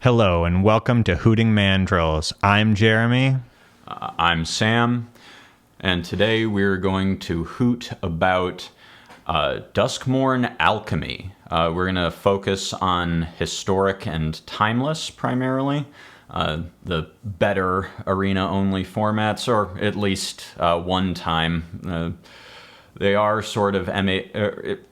Hello and welcome to Hooting Mandrills. I'm Jeremy. I'm Sam, and today we're going to hoot about Duskmourn Alchemy. We're going to focus on historic and timeless primarily, the better arena-only formats, or at least one time. They are sort of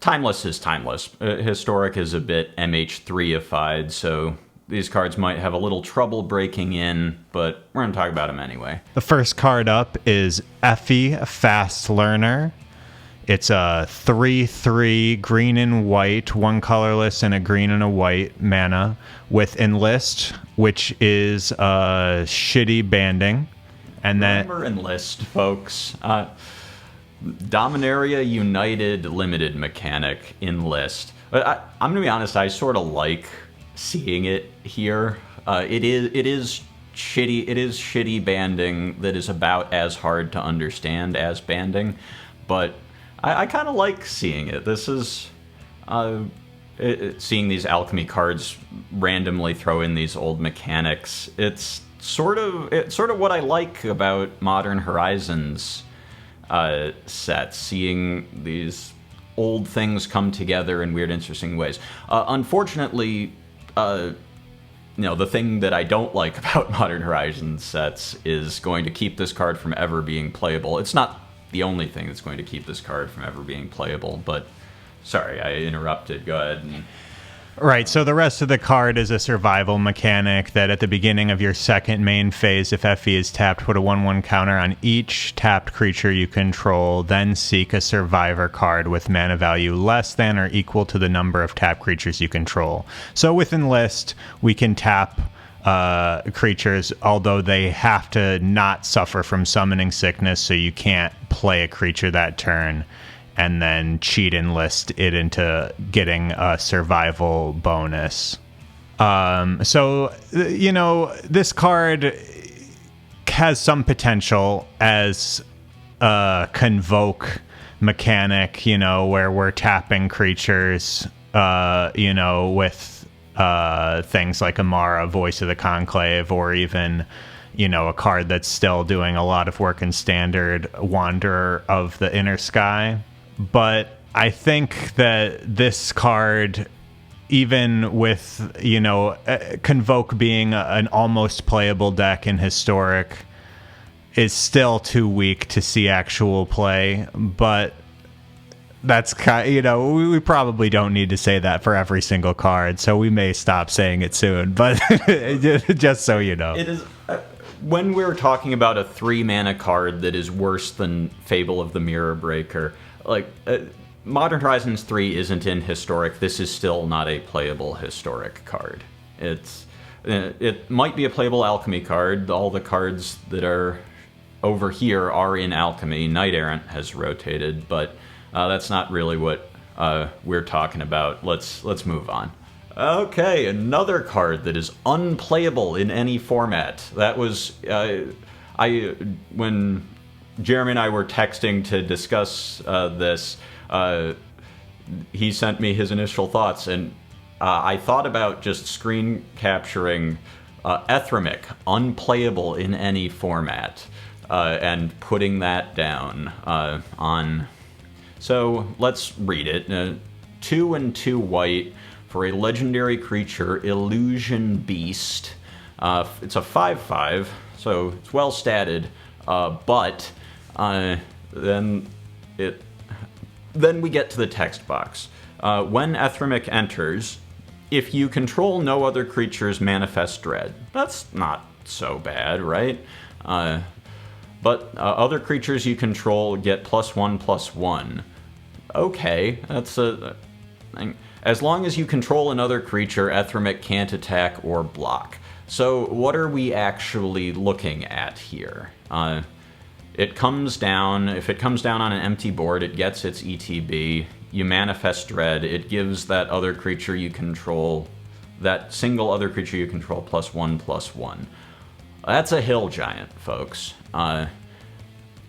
timeless is timeless. Historic is a bit MH3ified, so these cards might have a little trouble breaking in, but we're going to talk about them anyway. The first card up is Effie, a Fast Learner. It's a 3/3 green and white, one colorless and a green and a white mana with Enlist, which is shitty banding. And Remember Enlist, folks. Dominaria United limited mechanic Enlist. I'm going to be honest, I sort of like seeing it here. It is shitty banding that is about as hard to understand as banding, but I kind of like seeing it. This is seeing these alchemy cards randomly throw in these old mechanics. It's sort of what I like about Modern Horizons sets, seeing these old things come together in weird, interesting ways. Unfortunately, the thing that I don't like about Modern Horizons sets is going to keep this card from ever being playable. It's not the only thing that's going to keep this card from ever being playable, but sorry, I interrupted. Go ahead. Right, so the rest of the card is a survival mechanic that at the beginning of your second main phase, if Effie is tapped, put a 1/1 counter on each tapped creature you control, then seek a survivor card with mana value less than or equal to the number of tapped creatures you control. So with Enlist, we can tap creatures, although they have to not suffer from summoning sickness, so you can't play a creature that turn and then cheat Enlist it into getting a survival bonus. This card has some potential as a convoke mechanic, where we're tapping creatures, with things like Amara, Voice of the Conclave, or even a card that's still doing a lot of work in Standard, Wanderer of the Inner Sky. But I think that this card, even with, Convoke being an almost playable deck in Historic, is still too weak to see actual play. But that's kind of, we probably don't need to say that for every single card, so we may stop saying it soon. But just so you know. It is. When we're talking about a 3-mana card that is worse than Fable of the Mirror Breaker, Modern Horizons 3 isn't in Historic. This is still not a playable Historic card. It might be a playable Alchemy card. All the cards that are over here are in Alchemy. Knight Errant has rotated, but that's not really what we're talking about. Let's move on. Okay, another card that is unplayable in any format. That was when Jeremy and I were texting to discuss this, he sent me his initial thoughts, and I thought about just screen capturing Ethrimik, unplayable in any format, and putting that down on. So let's read it. 2 and 2 white for a legendary creature, Illusion Beast. It's a 5/5, so it's well statted, but then we get to the text box. When Ethrimik enters, if you control no other creatures, manifest dread. That's not so bad, right? But other creatures you control get +1/+1. Okay, that's a thing. As long as you control another creature, Ethrimik can't attack or block. So what are we actually looking at here? It comes down, if it comes down on an empty board, it gets its ETB. You manifest dread. It gives that other creature you control, that single other creature you control, +1/+1. That's a hill giant, folks.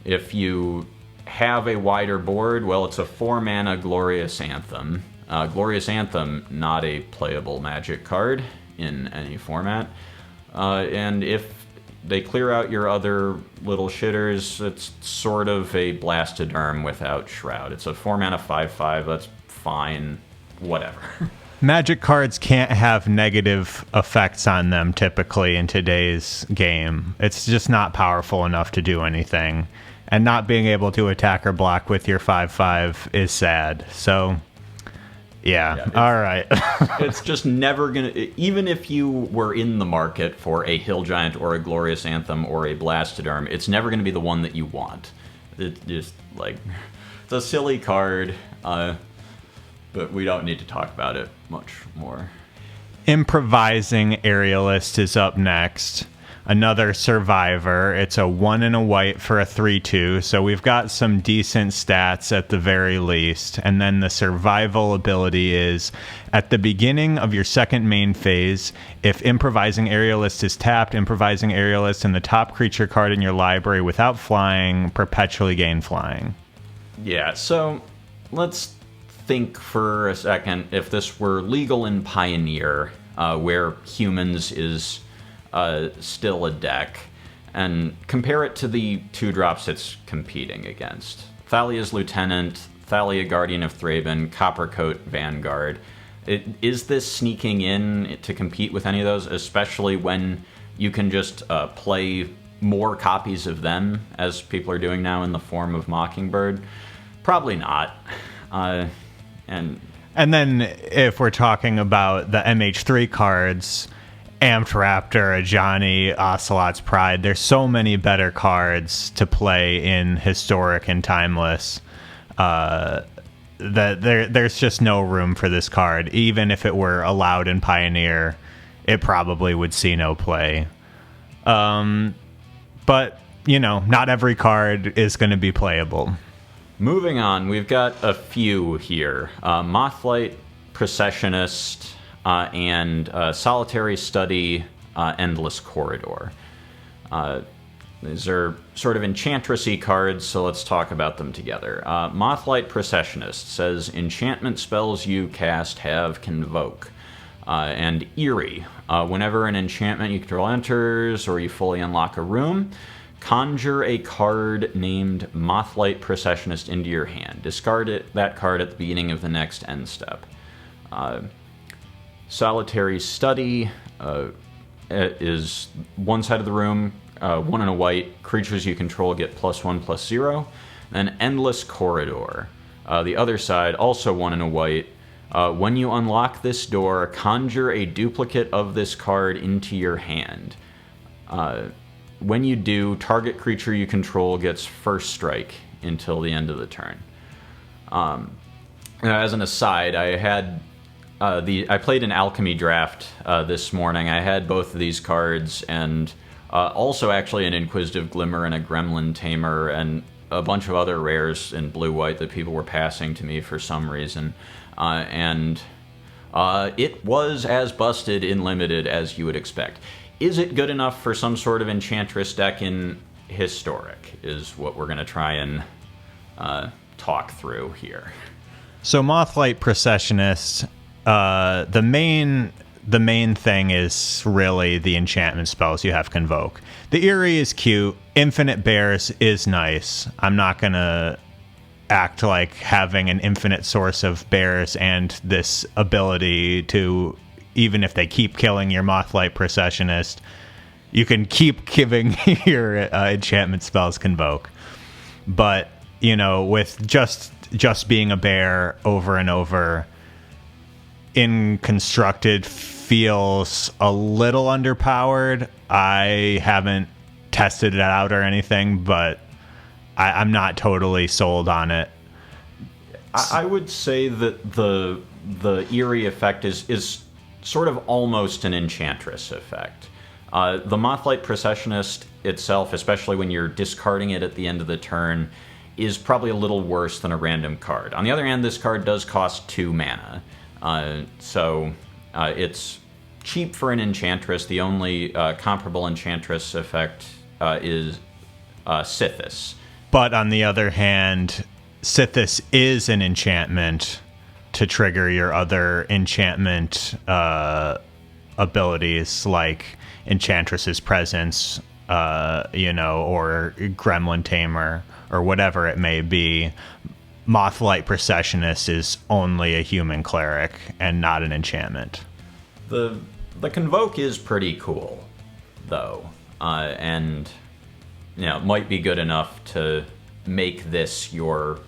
If you have a wider board, well, it's a 4-mana Glorious Anthem. Glorious Anthem, not a playable Magic card. in any format. And if they clear out your other little shitters, it's sort of a Blastoderm without Shroud. It's a 4-mana 5/5, that's fine, whatever. Magic cards can't have negative effects on them typically in today's game. It's just not powerful enough to do anything. And not being able to attack or block with your 5/5 is sad. So, yeah all right. It's just never going to... Even if you were in the market for a Hill Giant or a Glorious Anthem or a Blastoderm, it's never going to be the one that you want. It's just, like... It's a silly card, but we don't need to talk about it much more. Improvising Aerialist is up next. Another survivor. It's a 1 and a white for a 3/2, so we've got some decent stats at the very least. And then the survival ability is, at the beginning of your second main phase, if Improvising Aerialist is tapped, Improvising Aerialist and the top creature card in your library without flying perpetually gain flying. Yeah, so let's think for a second if this were legal in Pioneer, where Humans is still a deck, and compare it to the 2-drops it's competing against. Thalia's Lieutenant, Thalia Guardian of Thraben, Coppercoat Vanguard. Is this sneaking in to compete with any of those, especially when you can just play more copies of them, as people are doing now in the form of Mockingbird? Probably not. And then if we're talking about the MH3 cards, Amped Raptor, Ajani, Ocelot's Pride, there's so many better cards to play in Historic and Timeless that there's just no room for this card. Even if it were allowed in Pioneer, it probably would see no play. But, not every card is going to be playable. Moving on, we've got a few here. Mothlight, Processionist, and Solitary Study, Endless Corridor. These are sort of enchantress-y cards, so let's talk about them together. Mothlight Processionist says, enchantment spells you cast have Convoke. And Eerie. Whenever an enchantment you control enters, or you fully unlock a room, conjure a card named Mothlight Processionist into your hand. Discard that card at the beginning of the next end step. Solitary Study is one side of the room, 1 and a white. Creatures you control get +1/+0. Then Endless Corridor. The other side, also 1 and a white. When you unlock this door, conjure a duplicate of this card into your hand. When you do, target creature you control gets first strike until the end of the turn. As an aside, I played an Alchemy draft this morning. I had both of these cards, and also actually an Inquisitive Glimmer and a Gremlin Tamer, and a bunch of other rares in blue-white that people were passing to me for some reason. And it was as busted in Limited as you would expect. Is it good enough for some sort of Enchantress deck in Historic, is what we're going to try and talk through here. So Mothlight Processionist, the main thing is really the enchantment spells you have Convoke. The Eerie is cute. Infinite Bears is nice. I'm not going to act like having an infinite source of bears and this ability to, even if they keep killing your Mothlight Processionist, you can keep giving your enchantment spells Convoke. But, with just being a bear over and over, in Constructed feels a little underpowered. I haven't tested it out or anything, but I'm not totally sold on it. I would say that the Eerie effect is sort of almost an Enchantress effect. The Mothlight Processionist itself, especially when you're discarding it at the end of the turn, is probably a little worse than a random card. On the other hand, this card does cost 2 mana. So it's cheap for an Enchantress. The only comparable Enchantress effect is Sithis. But on the other hand, Sithis is an enchantment to trigger your other enchantment abilities like Enchantress's Presence, or Gremlin Tamer, or whatever it may be. Mothlight Processionist is only a human cleric and not an enchantment. The Convoke is pretty cool, though, and might be good enough to make this your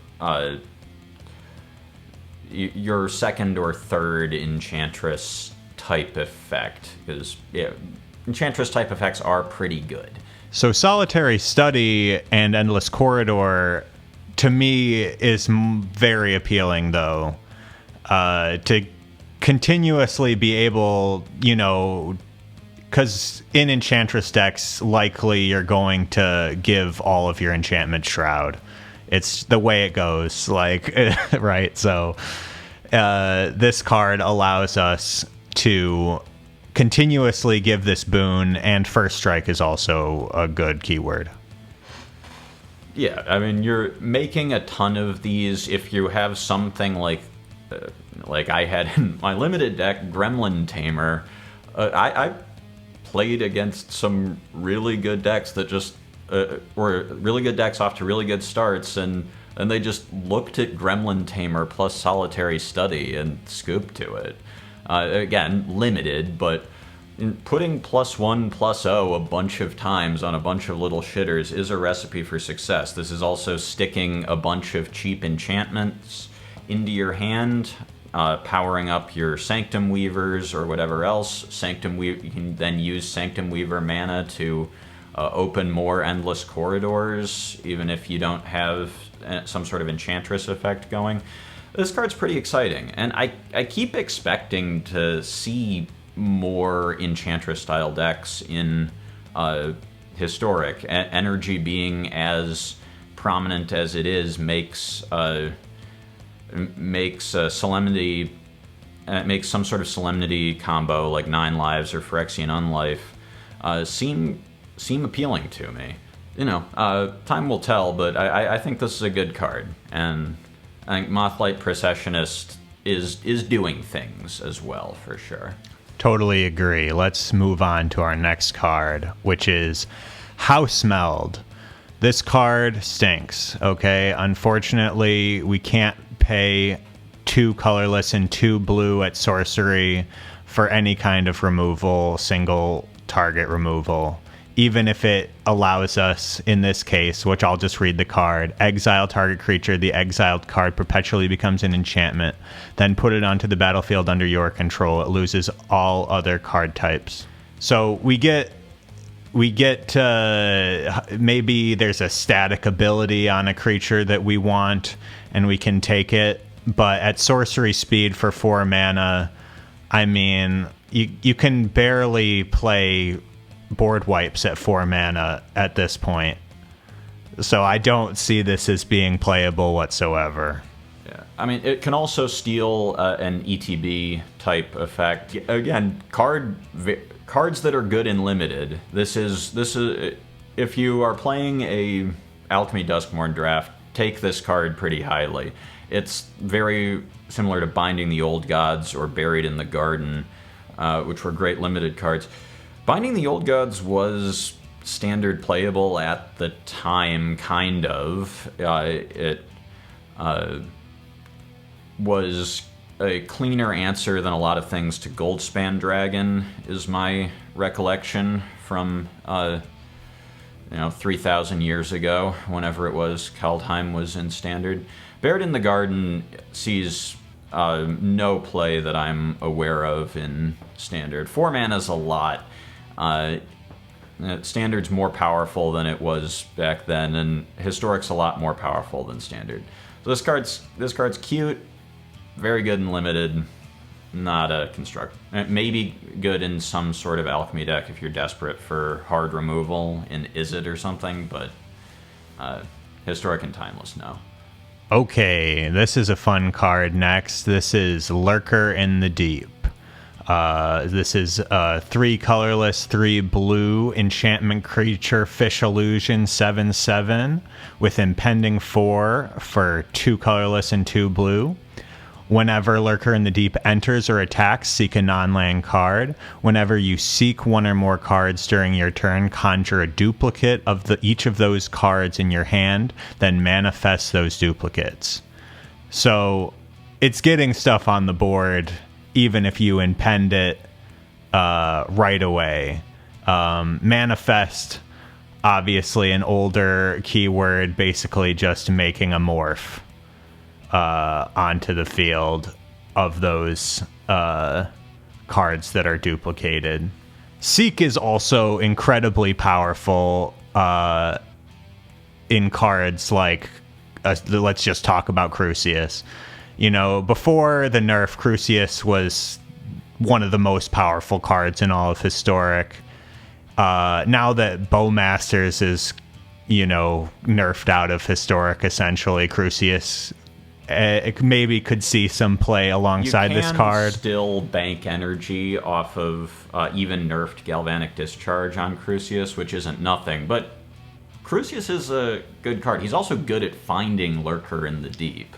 second or third Enchantress type effect, because Enchantress type effects are pretty good. So Solitary Study and Endless Corridor, to me, is very appealing, though. To continuously be able, because in Enchantress decks, likely you're going to give all of your enchantment Shroud. It's the way it goes, right? So this card allows us to continuously give this boon, and First Strike is also a good keyword. Yeah, I mean, you're making a ton of these if you have something like I had in my limited deck, Gremlin Tamer. I played against some really good decks that just were really good decks off to really good starts, and they just looked at Gremlin Tamer plus Solitary Study and scooped to it. Again, limited, but putting +1/+0 a bunch of times on a bunch of little shitters is a recipe for success. This is also sticking a bunch of cheap enchantments into your hand, powering up your Sanctum Weavers or whatever else. You can then use Sanctum Weaver mana to open more Endless Corridors, even if you don't have some sort of Enchantress effect going. This card's pretty exciting, and I keep expecting to see more Enchantress-style decks in Historic. Energy being as prominent as it is makes Solemnity, makes some sort of Solemnity combo like 9 Lives or Phyrexian Unlife seem appealing to me. Time will tell, but I think this is a good card, and I think Mothlight Processionist is doing things as well, for sure. Totally agree. Let's move on to our next card, which is Housemeld. This card stinks, okay? Unfortunately, we can't pay 2 colorless and 2 blue at sorcery for any kind of removal, single target removal. Even if it allows us, in this case, which I'll just read the card, exile target creature, the exiled card perpetually becomes an enchantment, then put it onto the battlefield under your control. It loses all other card types. So we get maybe there's a static ability on a creature that we want, and we can take it, but at sorcery speed for 4 mana, I mean, you can barely play board wipes at 4 mana at this point. So I don't see this as being playable whatsoever. Yeah, I mean, it can also steal an ETB type effect. Again, cards that are good in limited. This is if you are playing a Alchemy Duskmourn draft, take this card pretty highly. It's very similar to Binding the Old Gods or Buried in the Garden, which were great limited cards. Binding the Old Gods was standard playable at the time, kind of. It was a cleaner answer than a lot of things to Goldspan Dragon, is my recollection from 3,000 years ago, whenever it was Kaldheim was in standard. Buried in the Garden sees no play that I'm aware of in standard. 4 mana is a lot. Standard's more powerful than it was back then, and Historic's a lot more powerful than Standard. So this card's cute, very good in limited, not a construct. Maybe good in some sort of Alchemy deck if you're desperate for hard removal in Izzet or something, but Historic and Timeless, no. Okay, this is a fun card next. This is Lurker in the Deep. This is 3 colorless, 3 blue enchantment creature, Fish Illusion, 7/7 with Impending 4 for 2 colorless and 2 blue. Whenever Lurker in the Deep enters or attacks, seek a non-land card. Whenever you seek one or more cards during your turn, conjure a duplicate of each of those cards in your hand, then manifest those duplicates. So it's getting stuff on the board, even if you impend it right away. Manifest, obviously an older keyword, basically just making a morph onto the field of those cards that are duplicated. Seek is also incredibly powerful in cards like, let's just talk about Crucius. You know, before the nerf, Crucius was one of the most powerful cards in all of Historic. Now that Bowmasters is, nerfed out of Historic, essentially, Crucius maybe could see some play alongside this card. You can still bank energy off of even nerfed Galvanic Discharge on Crucius, which isn't nothing. But Crucius is a good card. He's also good at finding Lurker in the Deep.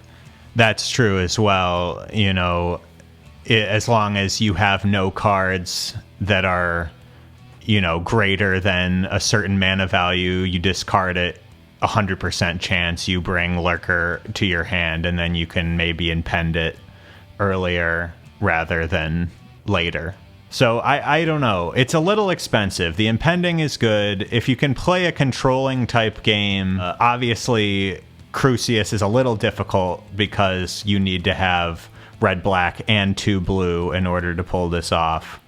That's true as well. As long as you have no cards that are, greater than a certain mana value, you discard it. 100% chance you bring Lurker to your hand, and then you can maybe impend it earlier rather than later. So I don't know. It's a little expensive. The impending is good. If you can play a controlling type game, obviously Crucius is a little difficult because you need to have red, black, and 2 blue in order to pull this off.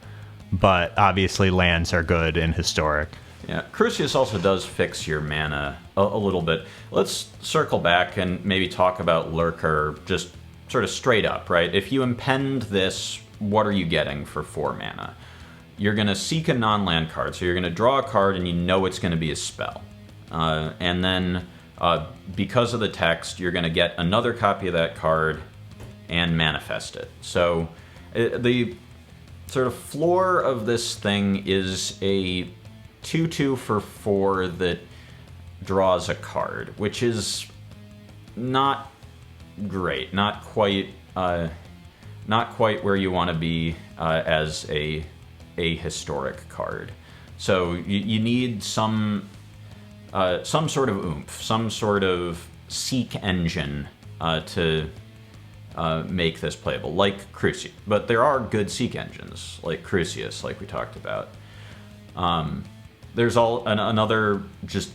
But obviously lands are good in Historic. Yeah, Crucius also does fix your mana a little bit. Let's circle back and maybe talk about Lurker just sort of straight up, right? If you impend this, what are you getting for 4 mana? You're going to seek a non-land card, so you're going to draw a card and you know it's going to be a spell. And then because of the text, you're going to get another copy of that card and manifest it. So the sort of floor of this thing is a 2/2 for 4 that draws a card, which is not great, not quite where you want to be as a historic card. So you need some sort of oomph, some sort of seek engine to make this playable, like Crucius. But there are good seek engines, like Crucius, like we talked about. There's another just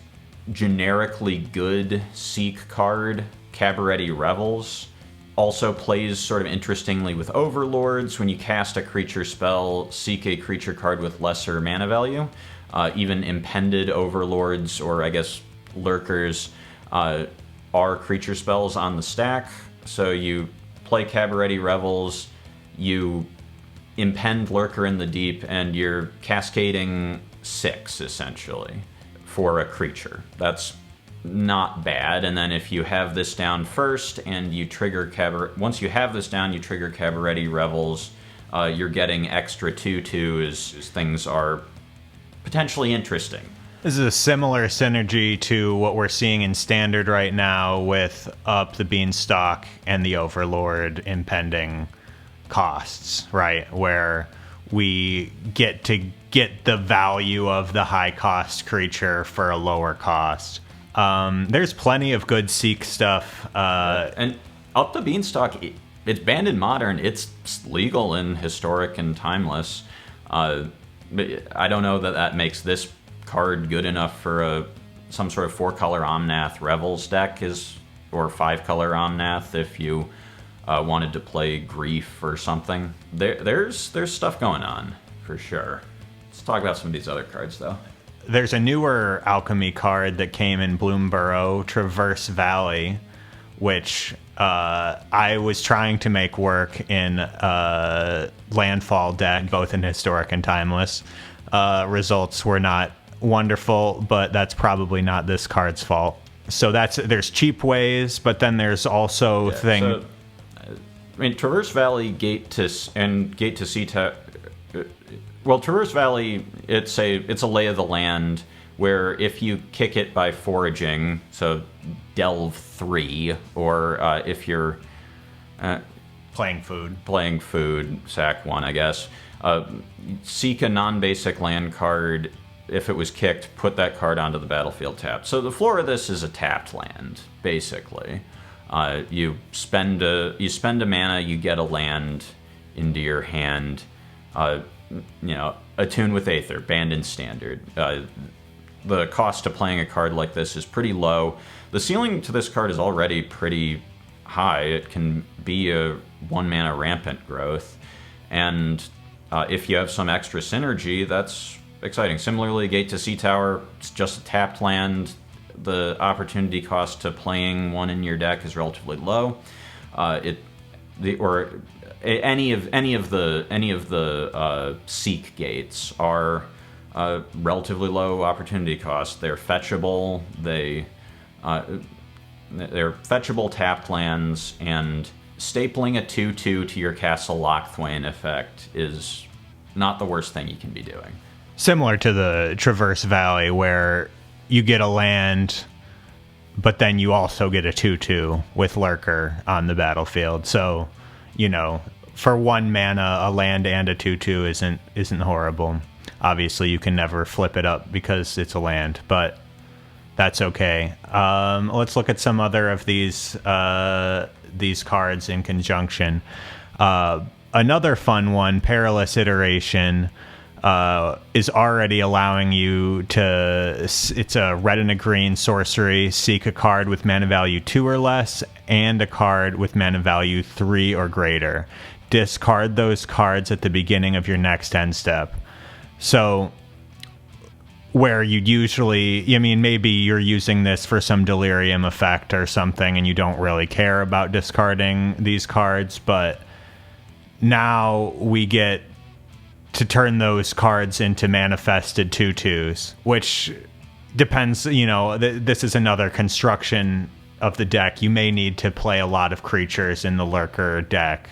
generically good seek card, Cabaretti Revels. Also plays sort of interestingly with Overlords. When you cast a creature spell, seek a creature card with lesser mana value. Even impended Overlords, or I guess Lurkers, are creature spells on the stack. So you play Cabaretti Revels, you impend Lurker in the Deep, and you're cascading 6, essentially, for a creature. That's not bad. And then if you have this down first and you trigger once you have this down, you trigger Cabaretti Revels, you're getting extra 2/2s. Things are potentially interesting. This is a similar synergy to what we're seeing in Standard right now with Up the Beanstalk and the Overlord impending costs, right? Where we get to get the value of the high-cost creature for a lower cost. There's plenty of good Seek stuff. And Up the Beanstalk, it's banned in Modern. It's legal in Historic and Timeless. I don't know that makes this card good enough for some sort of 4-color Omnath Revels deck, or 5-color Omnath if you wanted to play Grief or something. There's stuff going on, for sure. Let's talk about some of these other cards, though. There's a newer Alchemy card that came in Bloomborough, Traverse Valley, which I was trying to make work in Landfall deck, both in Historic and Timeless. Results were not wonderful, but that's probably not this card's fault. So there's cheap ways, but then there's also Traverse Valley, Gate to Sea. Well, Traverse Valley, it's a lay of the land where if you kick it by foraging, so delve 3, or if you're Playing food. Playing food, sack 1, I guess. Seek a non-basic land card. If it was kicked, put that card onto the battlefield tapped. So the floor of this is a tapped land, basically. You spend a mana, you get a land into your hand. Attune with Aether, banned in Standard. The cost to playing a card like this is pretty low. The ceiling to this card is already pretty high. It can be a 1-mana rampant growth, and if you have some extra synergy, that's exciting. Similarly, Gate to Sea Tower, it's just a tapped land. The opportunity cost to playing one in your deck is relatively low. Any of the Seek gates are relatively low opportunity cost. They're fetchable. They're fetchable tapped lands, and stapling a 2/2 to your Castle Lochthwain effect is not the worst thing you can be doing. Similar to the Traverse Valley, where you get a land, but then you also get a 2/2 with Lurker on the battlefield. So, for 1 mana, a land and a 2/2 isn't horrible. Obviously, you can never flip it up because it's a land, but that's okay. Let's look at some other of these cards in conjunction. Another fun one, Perilous Iteration, is already allowing you to... It's a red and a green sorcery. Seek a card with mana value 2 or less, and a card with mana value 3 or greater. Discard those cards at the beginning of your next end step. So... where you'd usually, maybe you're using this for some delirium effect or something and you don't really care about discarding these cards, but now we get to turn those cards into manifested 2/2s, which depends, this is another construction of the deck. You may need to play a lot of creatures in the Lurker deck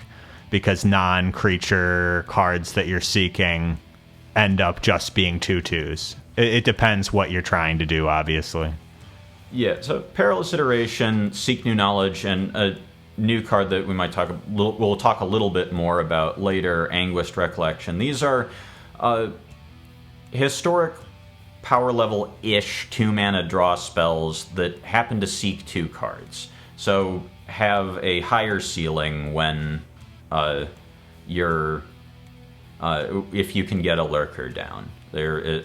because non-creature cards that you're seeking end up just being 2/2s. It depends what you're trying to do, obviously. Yeah, so Perilous Iteration, Seek New Knowledge, and a new card that we'll talk a little bit more about later, Anguished Recollection. These are historic power level-ish 2-mana draw spells that happen to seek 2 cards. So have a higher ceiling when if you can get a Lurker down. They're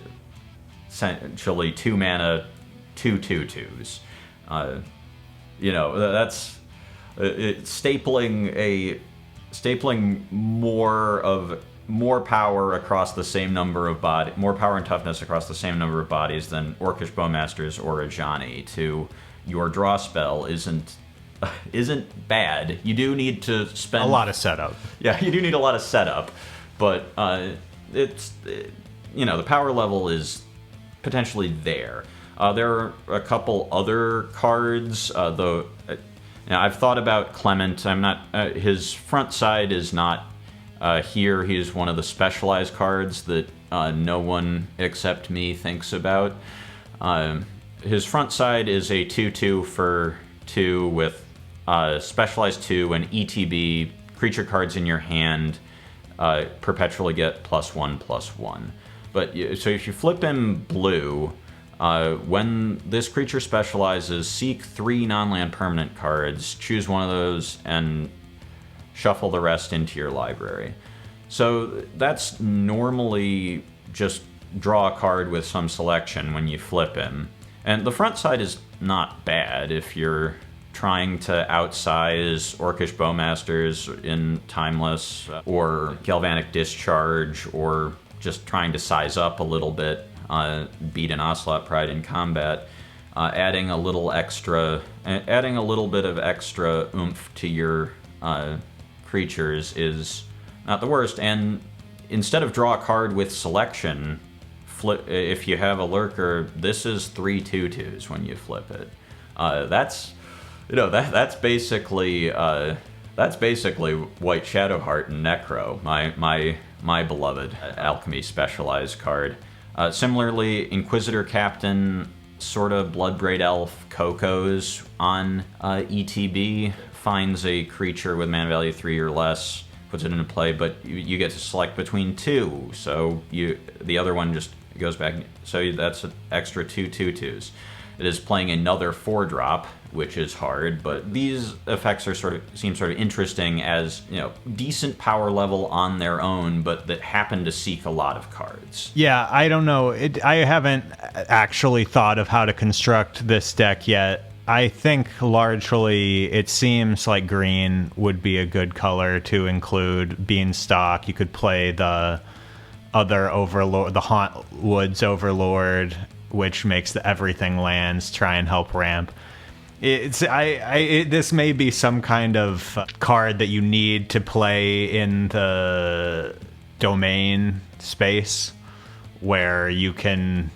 essentially 2-mana 2/2/2s. That's stapling more power across the same number of more power and toughness across the same number of bodies than Orcish Bowmasters or Ajani to your draw spell isn't bad. You do need to spend a lot of setup. Yeah, you do need a lot of setup, but the power level is potentially there. There are a couple other cards, though. I've thought about Clement. I'm not. His front side is not here. He's one of the specialized cards that no one except me thinks about. His front side is a 2/2 for 2 with specialized 2 and ETB. Creature cards in your hand perpetually get +1/+1. But so if you flip him blue, when this creature specializes, seek 3 non-land permanent cards, choose one of those, and shuffle the rest into your library. So that's normally just draw a card with some selection when you flip him. And the front side is not bad if you're trying to outsize Orcish Bowmasters in Timeless, or Galvanic Discharge, or just trying to size up a little bit, beat an Ocelot Pride in combat. Adding a little bit of extra oomph to your creatures is not the worst. And instead of draw a card with selection, if you have a Lurker, this is 3 2/2s when you flip it. That's basically White Shadowheart and Necro, my beloved Alchemy specialized card. Similarly, Inquisitor Captain sort of Bloodbraid Elf Cocos on ETB. Finds a creature with mana value 3 or less, puts it into play, but you get to select between 2. So the other one just goes back. So that's an extra 2/2/2s. It is playing another 4-drop, which is hard, but these effects seem sort of interesting as, decent power level on their own, but that happen to seek a lot of cards. Yeah, I don't know. I haven't actually thought of how to construct this deck yet. I think largely it seems like green would be a good color to include Beanstalk. You could play the other Overlord, the Haunt Woods Overlord, which makes the everything lands, try and help ramp. This may be some kind of card that you need to play in the domain space where you can,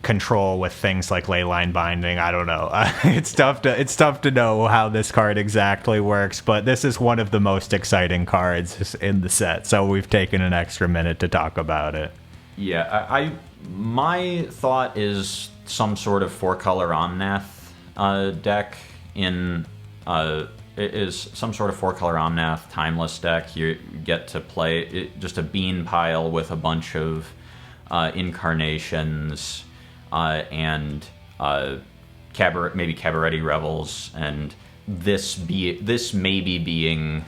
control with things like Leyline Binding. I don't know. It's tough to know how this card exactly works, but this is one of the most exciting cards in the set, so we've taken an extra minute to talk about it. Yeah, my thought is some sort of 4-color Omnath deck it is some sort of 4-color Omnath timeless deck. You get to play just a bean pile with a bunch of incarnations and maybe Cabaretti Revels, and this maybe being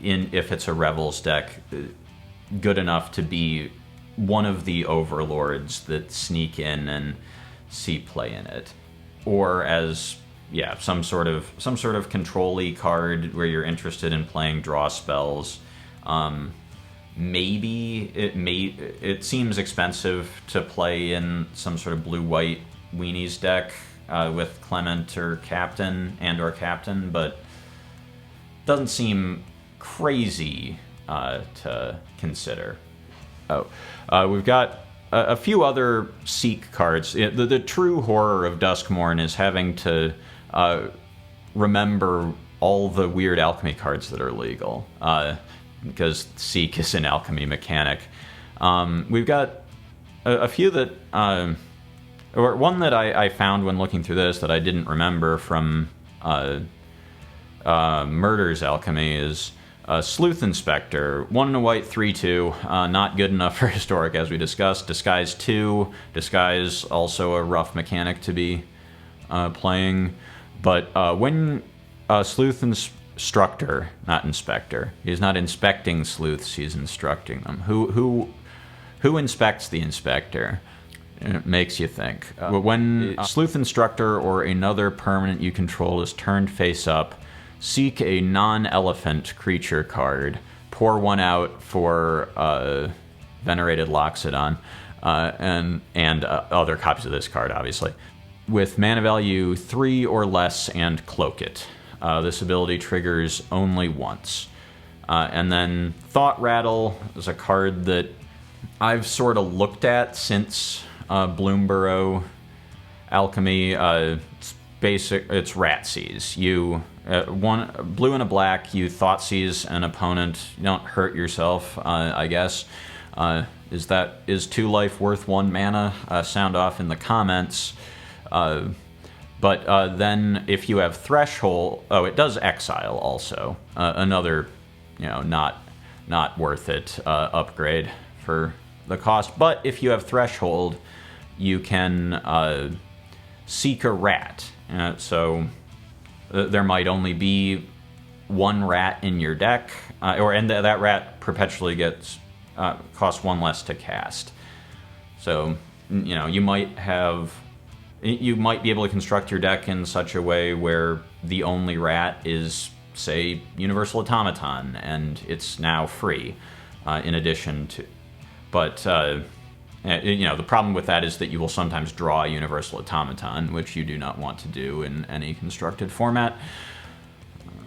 if it's a Revels deck, good enough to be one of the overlords that sneak in and see play in it, or as some sort of control-y card where you're interested in playing draw spells. Maybe it seems expensive to play in some sort of blue-white weenies deck with Clement or Captain or Captain, but doesn't seem crazy to consider. We've got a few other Seek cards. The true horror of Duskmourn is having to remember all the weird alchemy cards that are legal, because Seek is an alchemy mechanic. We've got a few that, or one that I found when looking through this that I didn't remember from Murder's Alchemy is Sleuth Inspector, 1 and a white, 3/2, not good enough for Historic, as we discussed. Disguise 2, Disguise also a rough mechanic to be playing, but when Sleuth Instructor, not Inspector, he's not inspecting sleuths, he's instructing them. Who inspects the Inspector? It makes you think. When Sleuth Instructor or another permanent you control is turned face up, seek a non-elephant creature card, pour one out for Venerated Loxodon, and other copies of this card, obviously, with mana value 3 or less, and cloak it. This ability triggers only once. And then Thought Rattle is a card that I've sort of looked at since Bloomborough Alchemy. It's Ratseize. You one blue and a black. You Thoughtseize an opponent. You don't hurt yourself, I guess. Is 2 life worth 1 mana? Sound off in the comments. But then if you have Threshold, it does exile also. Another, not worth it upgrade for the cost. But if you have Threshold, you can seek a rat. So there might only be 1 rat in your deck, and that rat perpetually gets costs 1 less to cast. So you might be able to construct your deck in such a way where the only rat is, say, Universal Automaton, and it's now free. In addition to, but the problem with that is that you will sometimes draw a Universal Automaton, which you do not want to do in any constructed format.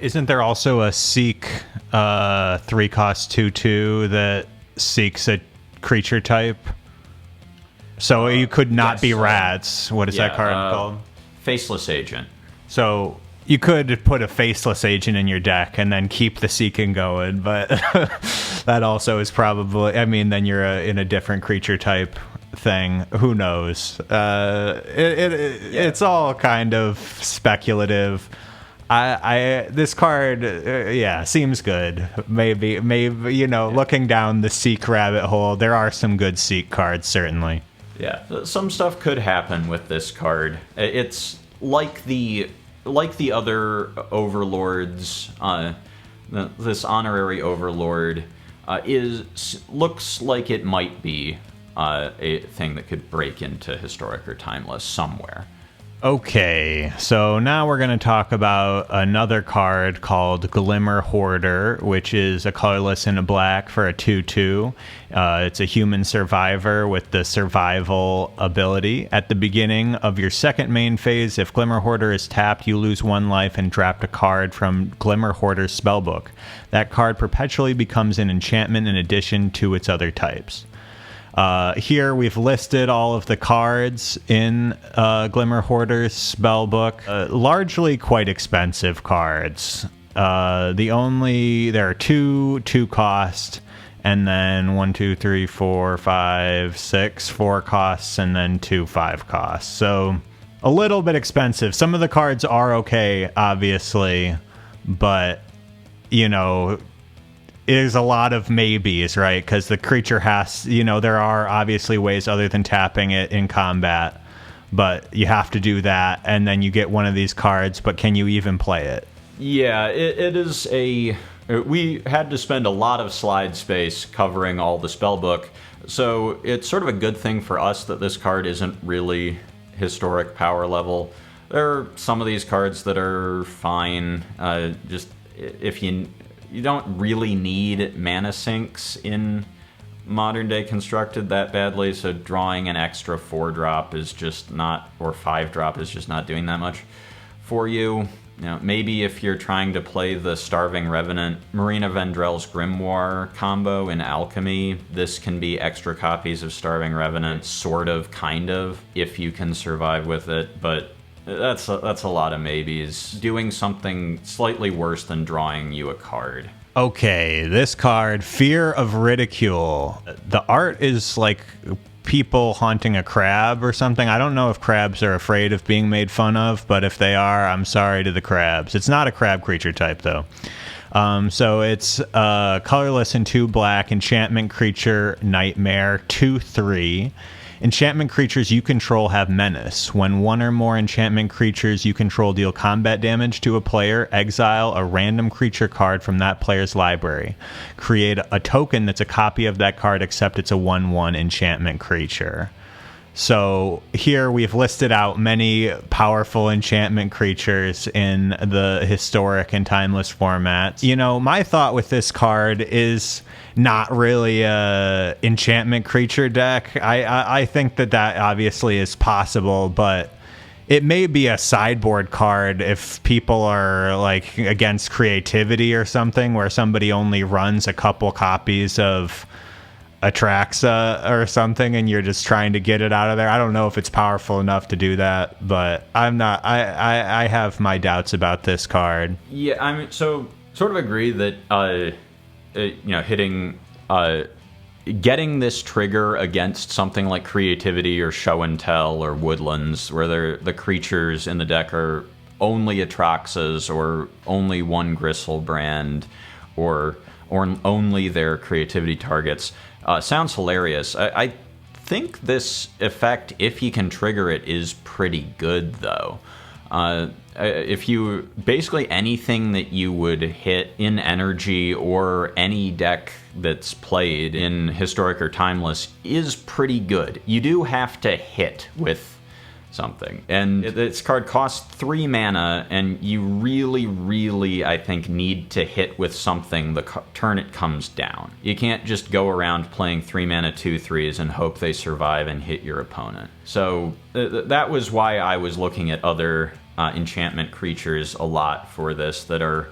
Isn't there also a Seek 3-cost 2/2 that seeks a creature type? So you could not be rats. What is that card called? Faceless Agent. So you could put a Faceless Agent in your deck and then keep the Seeking going, but that also is probably, then you're in a different creature type thing. Who knows? It's all kind of speculative. This card, seems good. Maybe, looking down the Seek rabbit hole, there are some good Seek cards, certainly. Yeah, some stuff could happen with this card. It's like the other overlords. This honorary overlord looks like it might be a thing that could break into Historic or Timeless somewhere. Okay, so now we're going to talk about another card called Glimmer Hoarder, which is a colorless and a black for a 2/2. It's a human survivor with the survival ability. At the beginning of your second main phase, if Glimmer Hoarder is tapped, you lose 1 life and draft a card from Glimmer Hoarder's spellbook. That card perpetually becomes an enchantment in addition to its other types. Here we've listed all of the cards in Glimmer Hoarder's spellbook. Largely quite expensive cards. There are two cost, and then 1, 2, 3, 4, 5, 6, 4 costs, and then 2 5 costs. So a little bit expensive. Some of the cards are okay, obviously, but is a lot of maybes, right? Because the creature has, there are obviously ways other than tapping it in combat, but you have to do that, and then you get one of these cards, but can you even play it? Yeah, it is we had to spend a lot of slide space covering all the spellbook, so it's sort of a good thing for us that this card isn't really historic power level. There are some of these cards that are fine, just if you don't really need mana sinks in modern day constructed that badly, so drawing an extra 4-drop is just not, or 5-drop is just not doing that much for you. Maybe if you're trying to play the Starving Revenant Marina Vendrell's Grimoire combo in Alchemy, this can be extra copies of Starving Revenant, sort of, kind of, if you can survive with it, but that's a lot of maybes. Doing something slightly worse than drawing you a card. Okay, this card, Fear of Ridicule. The art is like people haunting a crab or something. I don't know if crabs are afraid of being made fun of, but if they are, I'm sorry to the crabs. It's not a crab creature type, though. So it's colorless and 2 black, enchantment creature, nightmare, 2/3. Enchantment creatures you control have menace. When one or more enchantment creatures you control deal combat damage to a player, exile a random creature card from that player's library. Create a token that's a copy of that card except it's a 1/1 enchantment creature. So here we've listed out many powerful enchantment creatures in the historic and timeless formats. My thought with this card is not really a enchantment creature deck. I think that obviously is possible, but it may be a sideboard card if people are like against creativity or something, where somebody only runs a couple copies of Atraxa or something and you're just trying to get it out of there. I don't know if it's powerful enough to do that, but I have my doubts about this card. Yeah, I mean, so sort of agree that getting this trigger against something like creativity or show and tell or woodlands, where the creatures in the deck are only Atraxas or only one Gristlebrand or only their creativity targets, sounds hilarious. I think this effect, if you can trigger it, is pretty good, though. If you basically anything that you would hit in energy or any deck that's played in historic or timeless is pretty good. You do have to hit with something, and this card costs 3 mana, and you really, really, I think, need to hit with something the turn it comes down. You can't just go around playing 3 mana 2/3s and hope they survive and hit your opponent. So that was why I was looking at other enchantment creatures a lot for this that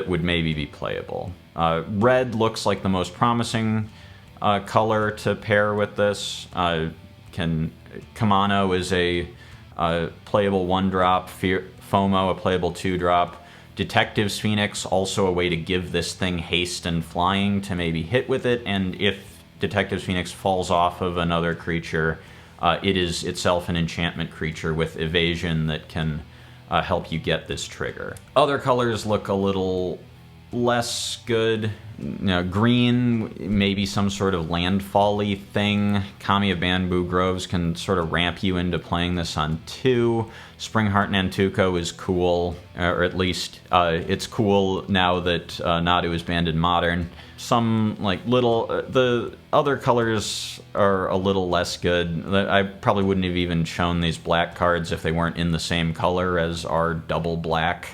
would maybe be playable. Red looks like the most promising color to pair with this. Kamano is a playable 1-drop, FOMO a playable 2-drop. Detective's Phoenix, also a way to give this thing haste and flying to maybe hit with it, and if Detective's Phoenix falls off of another creature, it is itself an enchantment creature with evasion that can help you get this trigger. Other colors look a little less good. Green, maybe some sort of landfall-y thing. Kami of Bamboo Groves can sort of ramp you into playing this on 2. Springheart Nantuko is cool, or at least it's cool now that Nadu is banned in Modern. Some the other colors are a little less good. I probably wouldn't have even shown these black cards if they weren't in the same color as our double black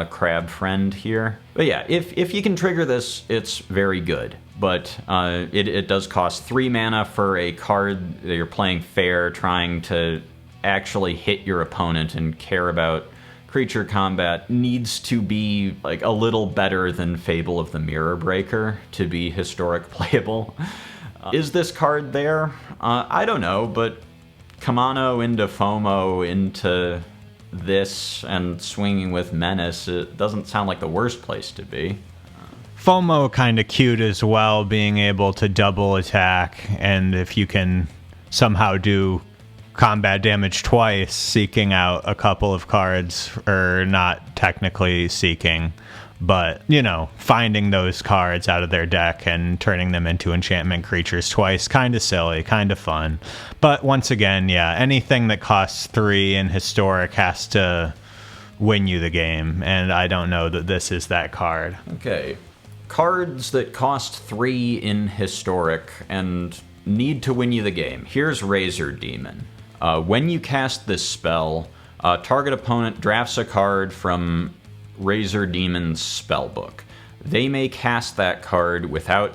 crab friend here. But yeah, if you can trigger this, it's very good. But it does cost 3 mana for a card that you're playing fair, trying to actually hit your opponent and care about creature combat. Needs to be like a little better than Fable of the Mirror Breaker to be historic playable. Is this card there? I don't know, but Kamano into FOMO into this and swinging with Menace, it doesn't sound like the worst place to be. FOMO kind of cute as well, being able to double attack, and if you can somehow do combat damage twice, seeking out a couple of cards, or not technically seeking, but, finding those cards out of their deck and turning them into enchantment creatures twice, kind of silly, kind of fun. But once again, yeah, anything that costs 3 in Historic has to win you the game, and I don't know that this is that card. Okay. Cards that cost 3 in Historic and need to win you the game. Here's Razor Demon. When you cast this spell, target opponent drafts a card from Razor Demon's spellbook. They may cast that card without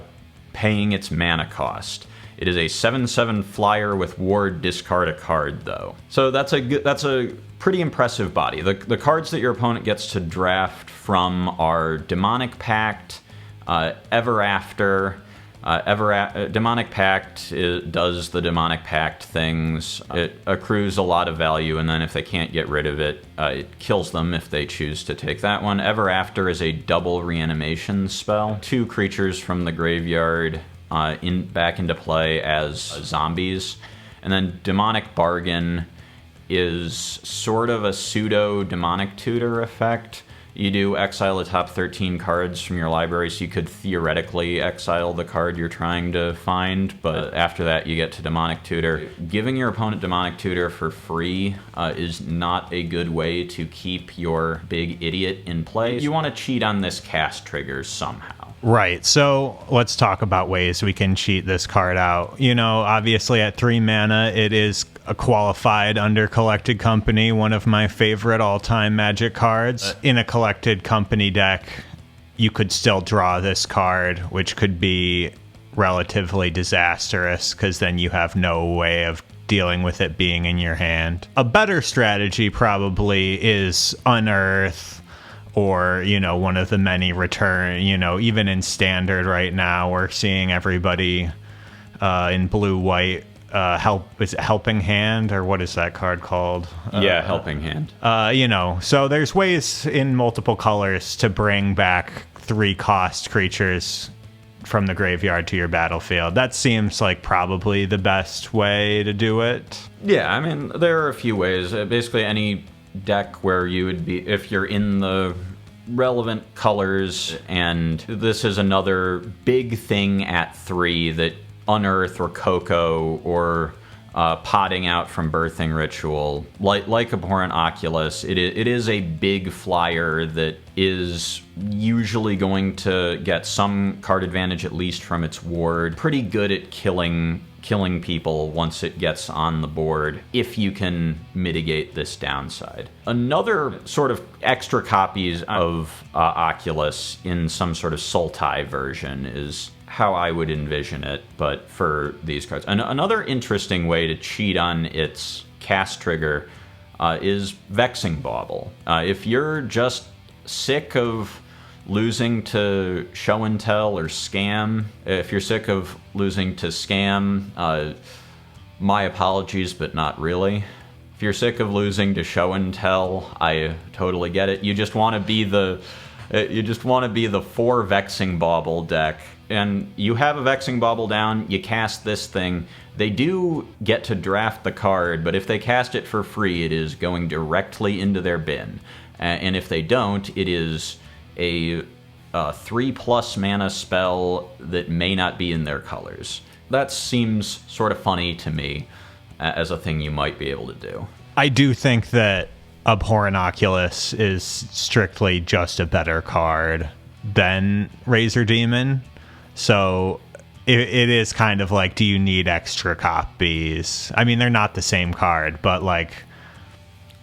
paying its mana cost. It is a 7/7 flyer with ward, discard a card, though. So that's a pretty impressive body. The cards that your opponent gets to draft from are Demonic Pact, Ever After. Demonic Pact does the Demonic Pact things. It accrues a lot of value, and then if they can't get rid of it, it kills them if they choose to take that one. Ever After is a double reanimation spell. 2 creatures from the graveyard back into play as zombies. And then Demonic Bargain is sort of a pseudo-demonic tutor effect. You do exile the top 13 cards from your library, so you could theoretically exile the card you're trying to find, but after that you get to Demonic Tutor. Giving your opponent Demonic Tutor for free is not a good way to keep your big idiot in play. You want to cheat on this cast trigger somehow. Right, so let's talk about ways we can cheat this card out. Obviously at 3 mana, it is a qualified under Collected Company, one of my favorite all-time Magic cards. In a Collected Company deck, you could still draw this card, which could be relatively disastrous, because then you have no way of dealing with it being in your hand. A better strategy probably is Unearth, or, one of the many return, even in Standard right now, we're seeing everybody in blue-white is it Helping Hand, or what is that card called? Helping Hand. So there's ways in multiple colors to bring back 3-cost creatures from the graveyard to your battlefield. That seems like probably the best way to do it. Yeah, I mean, there are a few ways. Basically, any deck where you would be, if you're in the relevant colors, and this is another big thing at 3 that Unearth or Coco or potting out from Birthing Ritual, like Abhorrent Oculus, it is a big flyer that is usually going to get some card advantage, at least from its ward. Pretty good at killing people once it gets on the board, if you can mitigate this downside. Another sort of extra copies of Oculus in some sort of Sultai version is how I would envision it, but for these cards. Another interesting way to cheat on its cast trigger is Vexing Bauble. If you're just sick of losing to Show and Tell or Scam, if you're sick of losing to Scam, my apologies, but not really. If you're sick of losing to Show and Tell, I totally get it. You just want to be the 4 Vexing Bauble deck and you have a Vexing Bauble down, you cast this thing. They do get to draft the card, but if they cast it for free, it is going directly into their bin. And if they don't, it is a 3+ mana spell that may not be in their colors. That seems sort of funny to me as a thing you might be able to do. I do think that Abhorrent Oculus is strictly just a better card than Razor Demon. So it is kind of like, do you need extra copies? I mean, they're not the same card, but like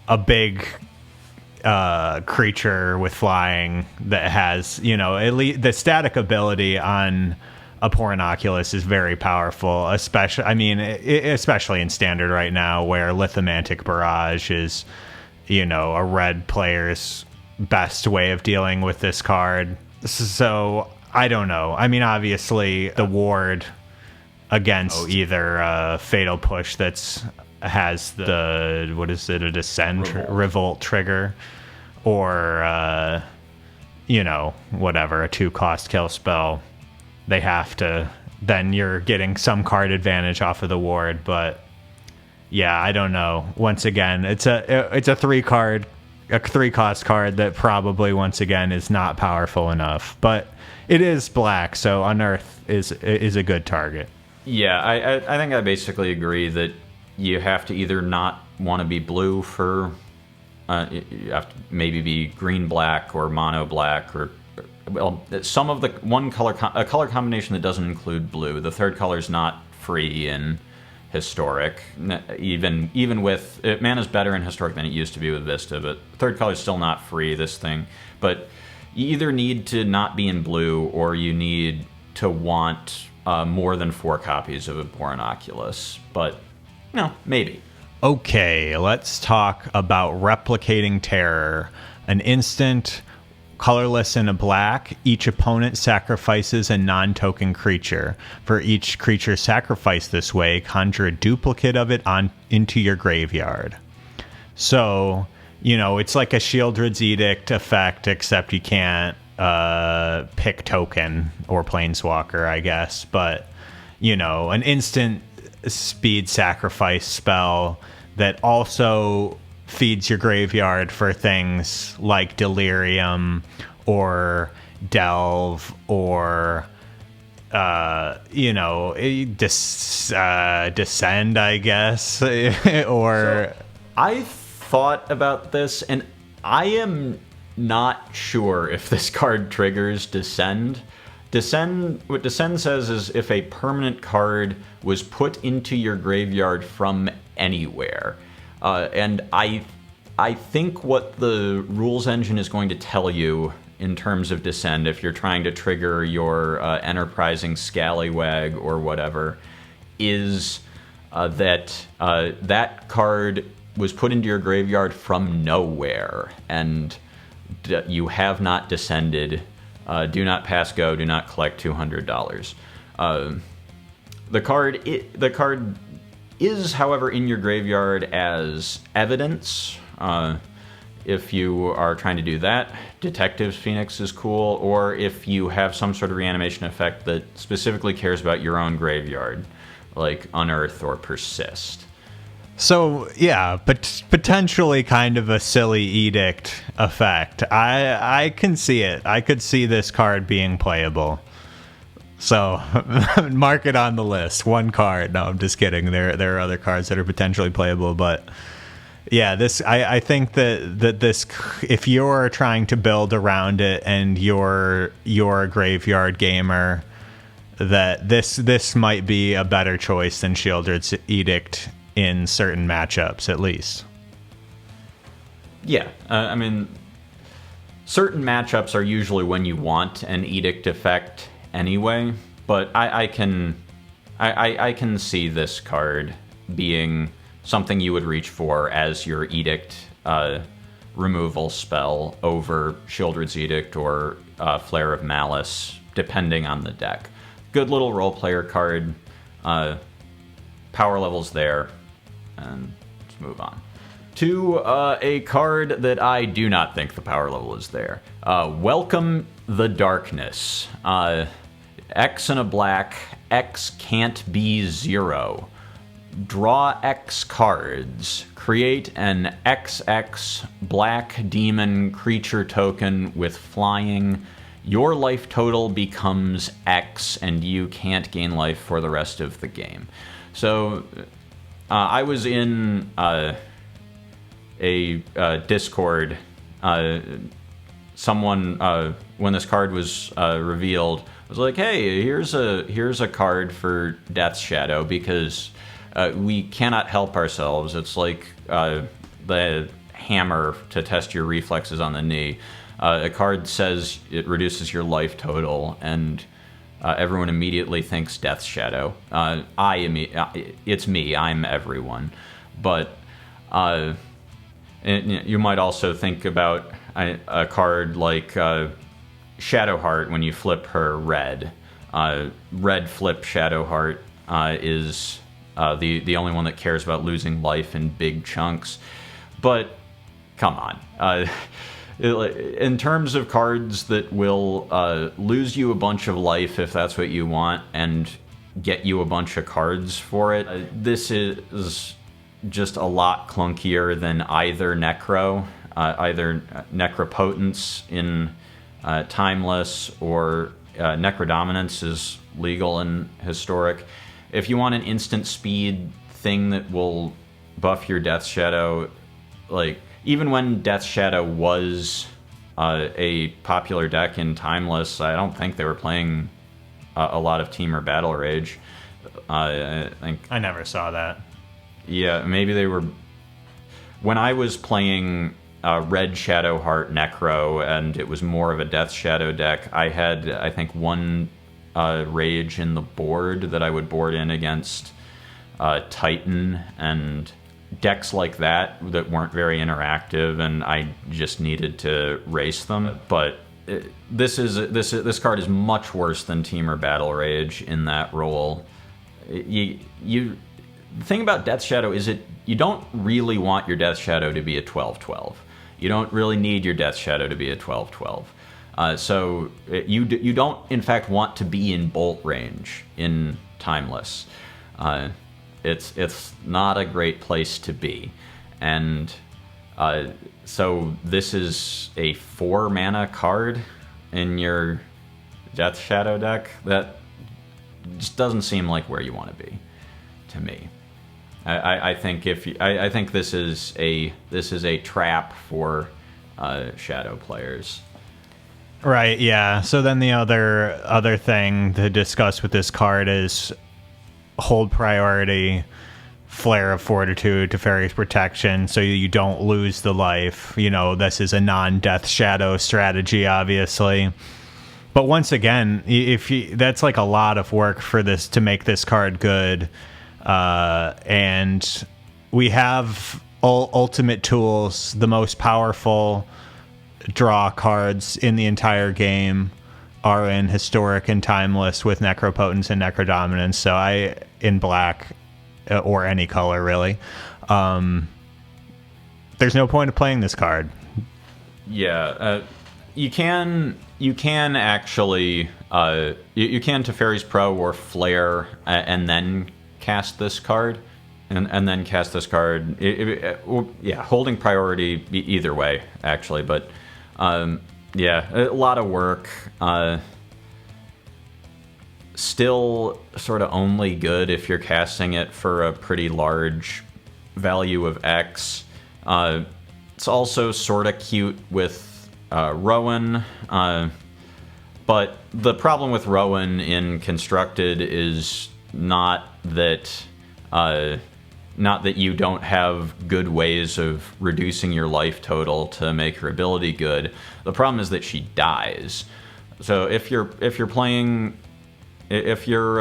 a big creature with flying that has, at least the static ability on Abhorrent Oculus is very powerful, especially in Standard right now, where Lithomantic Barrage is, a red player's best way of dealing with this card. So I don't know. I mean, obviously the ward against either Fatal Push has the, a Descend Revolt trigger, or whatever, a 2-cost kill spell. They have to, then you're getting some card advantage off of the ward. But yeah, I don't know. Once again, it's a 3-cost card that probably once again is not powerful enough. But it is black, so Unearth is a good target. Yeah, I think I basically agree that you have to either not want to be blue for, you have to maybe be green-black or mono-black, or, well, some of the a color combination that doesn't include blue. The third color is not free in Historic. Even with, mana's better in Historic than it used to be with Vista, but third color is still not free, this thing. But you either need to not be in blue, or you need to want more than 4 copies of Abhorrent Oculus. But, maybe. Okay, let's talk about Replicating Terror. An instant, colorless and a black. Each opponent sacrifices a non-token creature. For each creature sacrificed this way, conjure a duplicate of it into your graveyard. So, it's like a Shieldred's Edict effect, except you can't pick token or planeswalker, I guess. But, an instant speed sacrifice spell that also feeds your graveyard for things like Delirium or Delve or Descend, I guess. Or so I thought about this, and I am not sure if this card triggers Descend. What Descend says is if a permanent card was put into your graveyard from anywhere. And I think what the rules engine is going to tell you in terms of Descend, if you're trying to trigger your Enterprising Scallywag or whatever, is that that card was put into your graveyard from nowhere, and you have not descended. Do not pass go. Do not collect $200. The card is, however, in your graveyard as evidence. If you are trying to do that, Detective's Phoenix is cool, or if you have some sort of reanimation effect that specifically cares about your own graveyard, like Unearth or Persist. So, yeah, but potentially kind of a silly edict effect. I can see it. I could see this card being playable. So, mark it on the list. 1 card. No, I'm just kidding. There are other cards that are potentially playable, but yeah, I think that this, if you're trying to build around it and you're a graveyard gamer, that this might be a better choice than Shieldred's Edict in certain matchups, at least. Yeah, I mean, certain matchups are usually when you want an Edict effect anyway, but I can see this card being something you would reach for as your Edict removal spell over Shieldred's Edict or Flare of Malice, depending on the deck. Good little role player card. Power level's there. And let's move on to a card that I do not think the power level is there. Welcome the Darkness. X and a black. X can't be 0. Draw X cards. Create an XX black demon creature token with flying. Your life total becomes X, and you can't gain life for the rest of the game. So, I was in a Discord. Someone, when this card was revealed, was like, "Hey, here's a card for Death's Shadow because we cannot help ourselves. It's like the hammer to test your reflexes on the knee. A card says it reduces your life total, and everyone immediately thinks Death's Shadow. It's me. I'm everyone. But you might also think about a card like Shadowheart when you flip her red. Red flip Shadowheart is the only one that cares about losing life in big chunks. But come on. In terms of cards that will lose you a bunch of life if that's what you want and get you a bunch of cards for it, this is just a lot clunkier than either Necro, either Necropotence in Timeless or Necrodominance is legal in Historic. If you want an instant speed thing that will buff your Death Shadow, like, even when Death Shadow was a popular deck in Timeless, I don't think they were playing a lot of Team or Battle Rage. I think I never saw that. Yeah, maybe they were. When I was playing Red Shadowheart Necro, and it was more of a Death Shadow deck, I had, I think, one Rage in the board that I would board in against Titan and decks like that weren't very interactive, and I just needed to race them. But this card is much worse than Team or Battle Rage in that role. The thing about Death Shadow is you don't really want your Death Shadow to be a 12/12. You don't really need your Death Shadow to be a 12/12. So you don't, in fact, want to be in bolt range in Timeless. It's not a great place to be. And so this is a 4 mana card in your Death Shadow deck. That just doesn't seem like where you want to be, to me. I think I think this is a trap for Shadow players. Right, yeah. So then the other thing to discuss with this card is hold priority, Flare of Fortitude, Teferi's Protection, so you don't lose the life. You know, this is a non-Death Shadow strategy, obviously. But once again, that's like a lot of work for this to make this card good. And we have ultimate tools, the most powerful draw cards in the entire game are in Historic and Timeless with Necropotence and Necrodominance. So in black, or any color really, there's no point of playing this card. Yeah, you can actually you can Teferi's Pro or Flare and then cast this card, and then cast this card. Yeah, holding priority either way, actually, but yeah, a lot of work. Still sort of only good if you're casting it for a pretty large value of X. It's also sort of cute with Rowan, but the problem with Rowan in Constructed is not that you don't have good ways of reducing your life total to make her ability good. The problem is that she dies. So if you're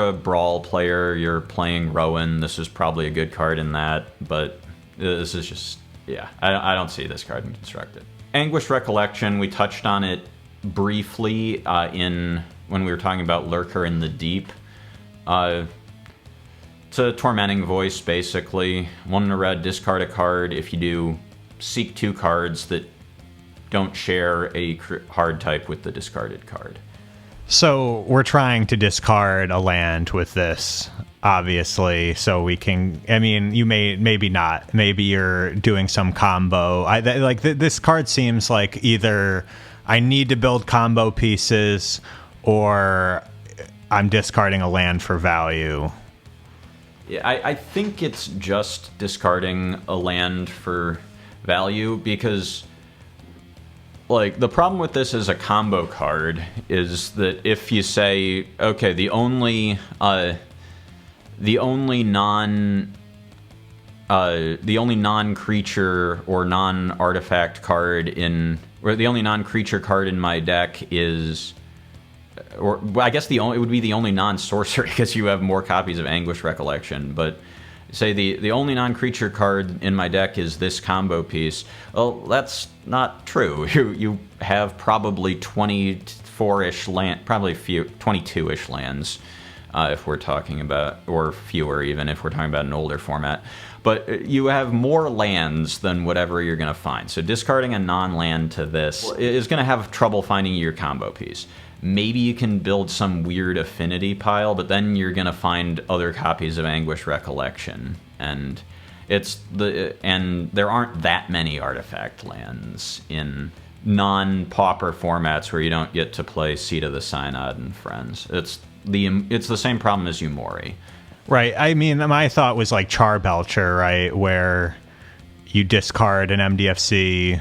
a Brawl player, you're playing Rowan, this is probably a good card in that, but this is just, yeah, I don't see this card in Constructed. Anguished Recollection, we touched on it briefly when we were talking about Lurker in the Deep. It's a Tormenting Voice, basically. 1 in a red, discard a card. If you do, seek 2 cards that don't share a hard type with the discarded card. So we're trying to discard a land with this, obviously, so we can. I mean, you maybe not. Maybe you're doing some combo. This card seems like either I need to build combo pieces, or I'm discarding a land for value. Yeah, I think it's just discarding a land for value because, like, the problem with this as a combo card is that if you say, okay, the only non-creature or non-artifact card the only non-creature card in my deck is, or well, I guess it would be the only non-sorcery because you have more copies of Anguished Recollection, but say the only non-creature card in my deck is this combo piece. Well, that's not true. You have probably 24-ish land, probably 22-ish lands if we're talking about, or fewer even if we're talking about an older format. But you have more lands than whatever you're going to find. So discarding a non-land to this is going to have trouble finding your combo piece. Maybe you can build some weird affinity pile, but then you're going to find other copies of Anguished Recollection. And there aren't that many artifact lands in non-pauper formats where you don't get to play Seat of the Synod and Friends. It's the same problem as Umori. Right. I mean, my thought was like Charbelcher, right, where you discard an MDFC,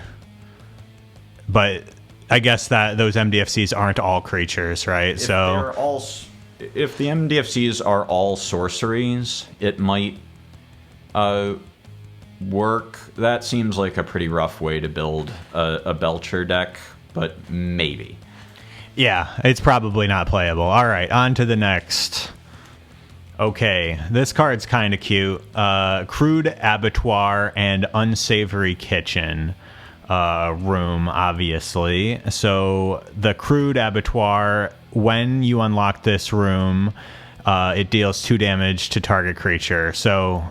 but I guess that those MDFCs aren't all creatures, right? If the MDFCs are all sorceries, it might work. That seems like a pretty rough way to build a Belcher deck, but maybe. Yeah, it's probably not playable. All right, on to the next. Okay, this card's kind of cute. Crude Abattoir and Unsavory Kitchen room, obviously. So the Crude Abattoir, when you unlock this room, it deals 2 damage to target creature. So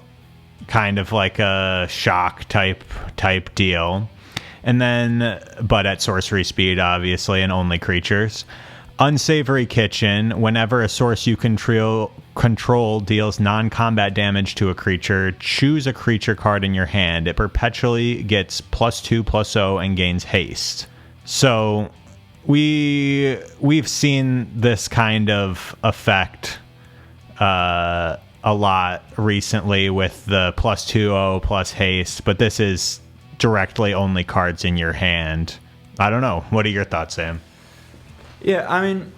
kind of like a shock type deal. And then, but at sorcery speed, obviously, and only creatures. Unsavory Kitchen, whenever a source you control deals non-combat damage to a creature, choose a creature card in your hand. It perpetually gets +2/+0 and gains haste. So we've seen this kind of effect a lot recently with the +2/0 plus haste, but this is directly only cards in your hand. I don't know. What are your thoughts, Sam? Yeah, I mean,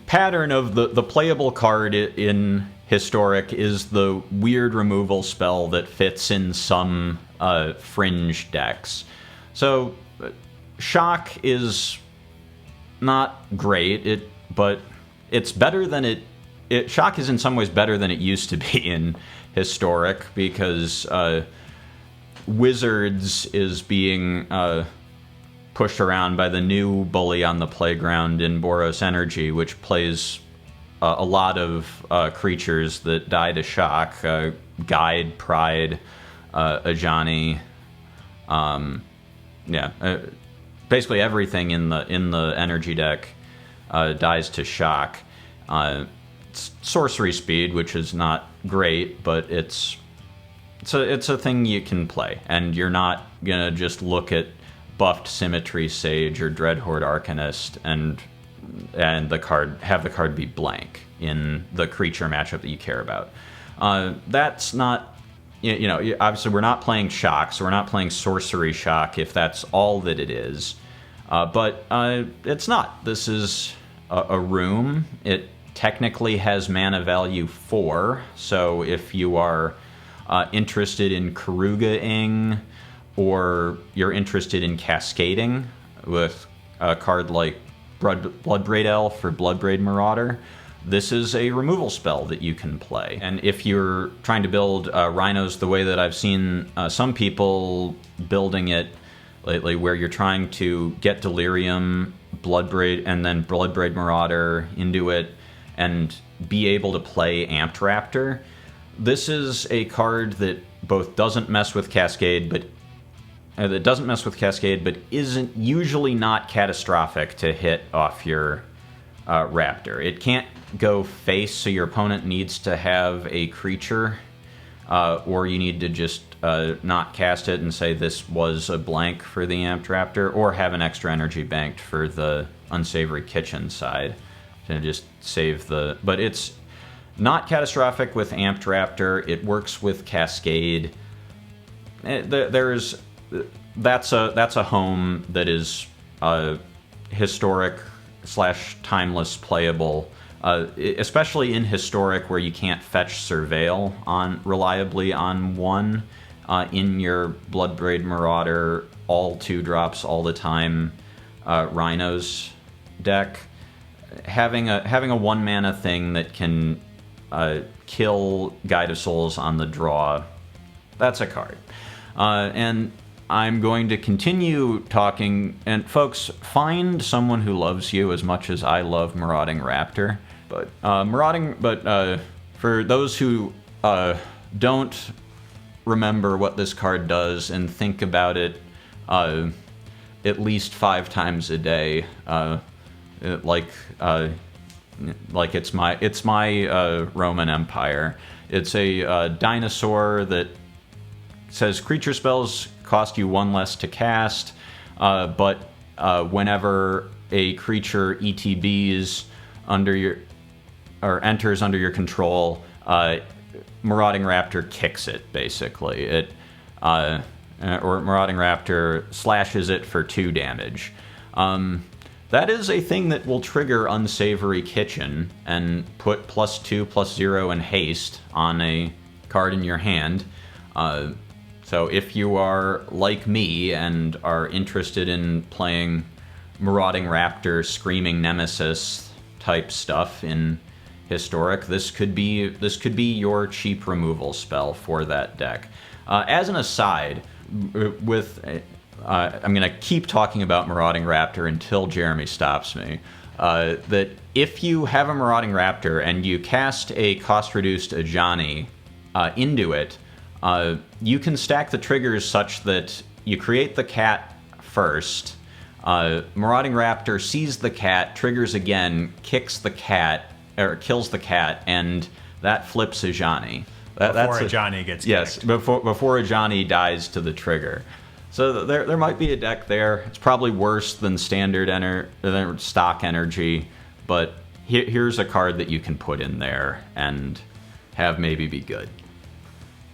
pattern of the playable card in Historic is the weird removal spell that fits in some fringe decks. So Shock is not great, but it's better than Shock is in some ways better than it used to be in Historic because Wizards is being pushed around by the new bully on the playground in Boros Energy, which plays a lot of creatures that die to shock. Guide, Pride, Ajani. Basically everything in the energy deck dies to shock. It's sorcery speed, which is not great, but it's a thing you can play, and you're not gonna just look at buffed Symmetry Sage or Dreadhorde Arcanist and have the card be blank in the creature matchup that you care about. That's not, obviously we're not playing Shock, so we're not playing Sorcery Shock if that's all that it is. But it's not. This is a room. It technically has mana value 4, so if you are interested in Karuga-ing, or you're interested in cascading with a card like Bloodbraid Elf or Bloodbraid Marauder, this is a removal spell that you can play. And if you're trying to build rhinos the way that I've seen some people building it lately, where you're trying to get Delirium, Bloodbraid, and then Bloodbraid Marauder into it, and be able to play Amped Raptor, this is a card that both doesn't mess with Cascade, but isn't usually not catastrophic to hit off your Raptor. It can't go face, so your opponent needs to have a creature, or you need to just not cast it and say this was a blank for the Amped Raptor, or have an extra energy banked for the Unsavory Kitchen side to just save the... But it's not catastrophic with Amped Raptor. It works with Cascade. That's a home that is historic / timeless playable, especially in historic where you can't fetch Surveil reliably on one in your Bloodbraid Marauder all 2-drops all the time Rhinos deck. Having a 1-mana thing that can kill Guide of Souls on the draw, that's a card. And I'm going to continue talking, and folks, find someone who loves you as much as I love Marauding Raptor. But for those who don't remember what this card does and think about it at least 5 times a day, like it's my Roman Empire. It's a dinosaur that says creature spells cost you 1 less to cast, but whenever a creature ETBs under your or enters under your control, Marauding Raptor kicks it, basically. Or Marauding Raptor slashes it for 2 damage. That is a thing that will trigger Unsavory Kitchen and put +2/+0 and haste on a card in your hand. So if you are like me and are interested in playing Marauding Raptor, Screaming Nemesis type stuff in Historic, this could be your cheap removal spell for that deck. As an aside, I'm going to keep talking about Marauding Raptor until Jeremy stops me. That if you have a Marauding Raptor and you cast a cost-reduced Ajani into it, you can stack the triggers such that you create the cat first, Marauding Raptor sees the cat, triggers again, kicks the cat, or kills the cat, and that flips Ajani. Before Ajani gets kicked. Yes, before Ajani dies to the trigger. So there might be a deck there. It's probably worse than than stock energy, but here's a card that you can put in there and have maybe be good.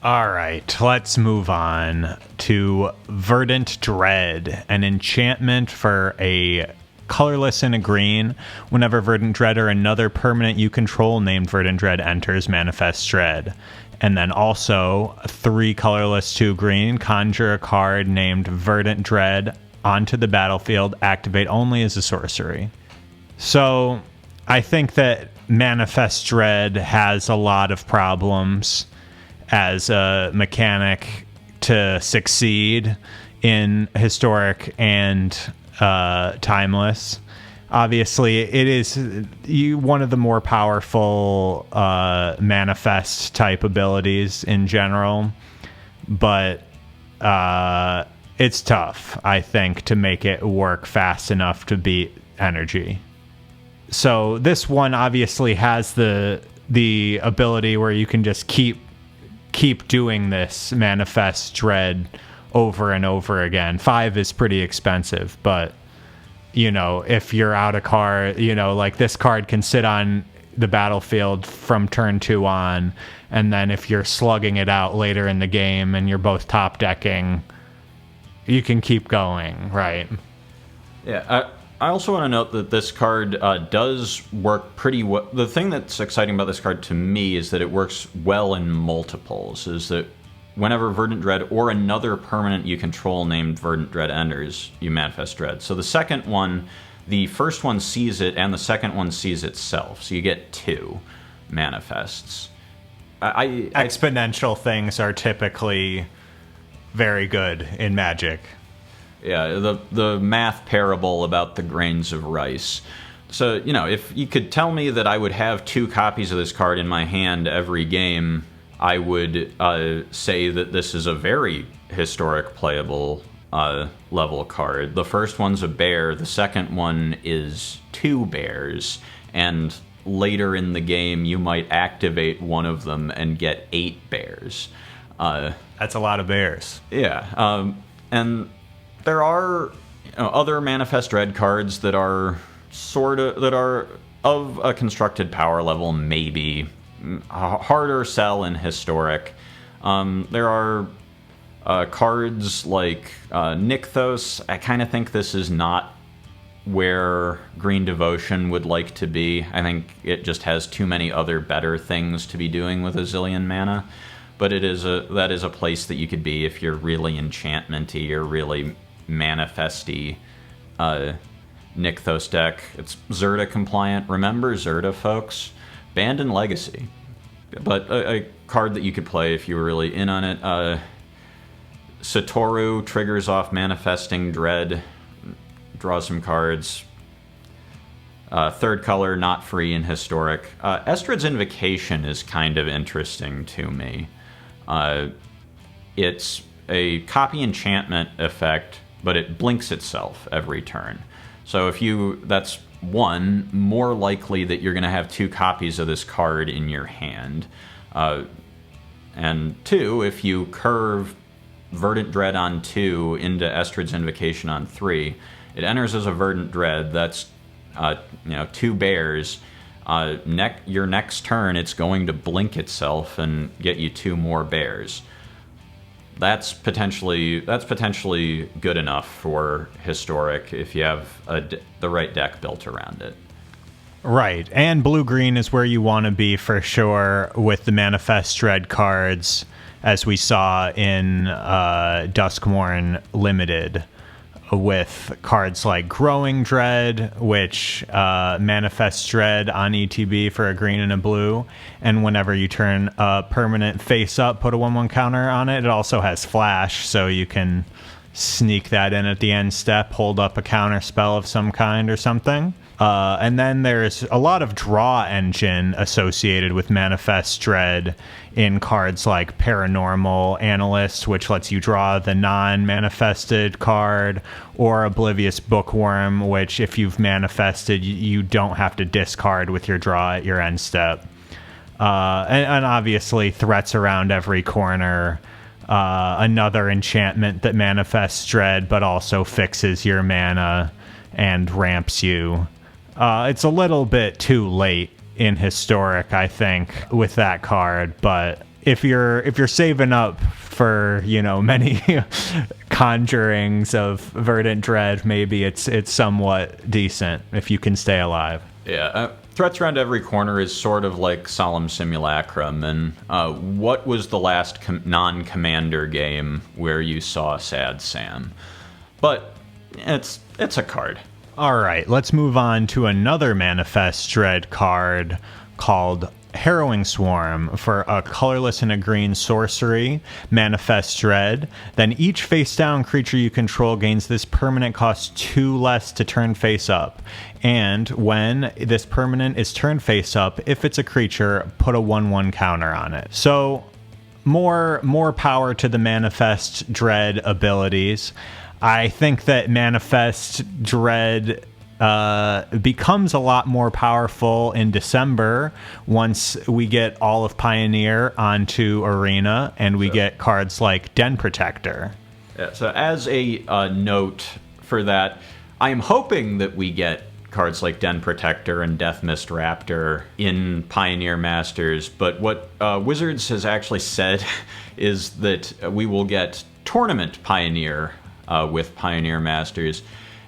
All right, let's move on to Verdant Dread, an enchantment for a colorless and a green. Whenever Verdant Dread or another permanent you control named Verdant Dread enters, manifest Dread. And then also 3 colorless, 2 green, conjure a card named Verdant Dread onto the battlefield, activate only as a sorcery. So I think that manifest Dread has a lot of problems as a mechanic to succeed in historic and timeless. Obviously, it is one of the more powerful manifest type abilities in general, but it's tough, I think, to make it work fast enough to beat energy. So this one obviously has the ability where you can just keep doing this manifest Dread over and over again. 5 is pretty expensive, but if you're out a card, like this card can sit on the battlefield from turn 2 on, and then if you're slugging it out later in the game and you're both top decking, you can keep going, right? Yeah, I also want to note that this card does work pretty well. The thing that's exciting about this card to me is that it works well in multiples, is that whenever Verdant Dread or another permanent you control named Verdant Dread enters, you manifest Dread. So the second one, the first one sees it, and the second one sees itself. So you get 2 manifests. Exponential things are typically very good in Magic. Yeah, the math parable about the grains of rice. So, if you could tell me that I would have 2 copies of this card in my hand every game, I would say that this is a very historic playable level card. The first one's a bear, the second one is 2 bears, and later in the game you might activate one of them and get 8 bears. That's a lot of bears. Yeah, and there are other Manifest Dread cards that are of a constructed power level, maybe harder sell in Historic. There are cards like Nykthos. I kind of think this is not where Green Devotion would like to be. I think it just has too many other better things to be doing with a zillion mana. But that is a place that you could be if you're really enchantment-y or really manifesty Nykthos deck. It's Zerta compliant. Remember Zerta, folks? Banned in Legacy. But a card that you could play if you were really in on it. Satoru triggers off Manifesting Dread. Draw some cards. Third color, not free in Historic. Estrid's Invocation is kind of interesting to me. It's a copy enchantment effect, but it blinks itself every turn. So that's one, more likely that you're going to have 2 copies of this card in your hand. And 2, if you curve Verdant Dread on 2 into Estrid's Invocation on 3, it enters as a Verdant Dread. That's 2 bears. Your next turn, it's going to blink itself and get you 2 more bears. That's potentially good enough for Historic if you have the right deck built around it. Right, and blue-green is where you want to be for sure with the Manifest Dread cards, as we saw in Duskmourn Limited, with cards like Growing Dread, which manifests Dread on ETB for a green and a blue, and whenever you turn a permanent face up, put a 1/1 counter on it. It also has Flash, so you can sneak that in at the end step, hold up a counter spell of some kind or something. And then there's a lot of draw engine associated with Manifest Dread in cards like Paranormal Analyst, which lets you draw the non-manifested card, or Oblivious Bookworm, which if you've manifested, you don't have to discard with your draw at your end step. And obviously Threats Around Every Corner, another enchantment that manifests Dread but also fixes your mana and ramps you. It's a little bit too late in Historic, I think, with that card, but if you're saving up for, many conjurings of Verdant Dread, maybe it's somewhat decent if you can stay alive. Yeah, Threats Around Every Corner is sort of like Solemn Simulacrum, and what was the last non-commander game where you saw Sad Sam? But it's a card. All right, let's move on to another Manifest Dread card called Harrowing Swarm for a colorless and a green sorcery, Manifest Dread. Then each face-down creature you control gains this permanent cost 2 less to turn face-up. And when this permanent is turned face-up, if it's a creature, put a 1/1 counter on it. So more power to the Manifest Dread abilities. I think that Manifest Dread becomes a lot more powerful in December once we get all of Pioneer onto Arena and we get cards like Den Protector. Yeah, so as a note for that, I am hoping that we get cards like Den Protector and Deathmist Raptor in Pioneer Masters, but what Wizards has actually said is that we will get Tournament Pioneer with Pioneer Masters.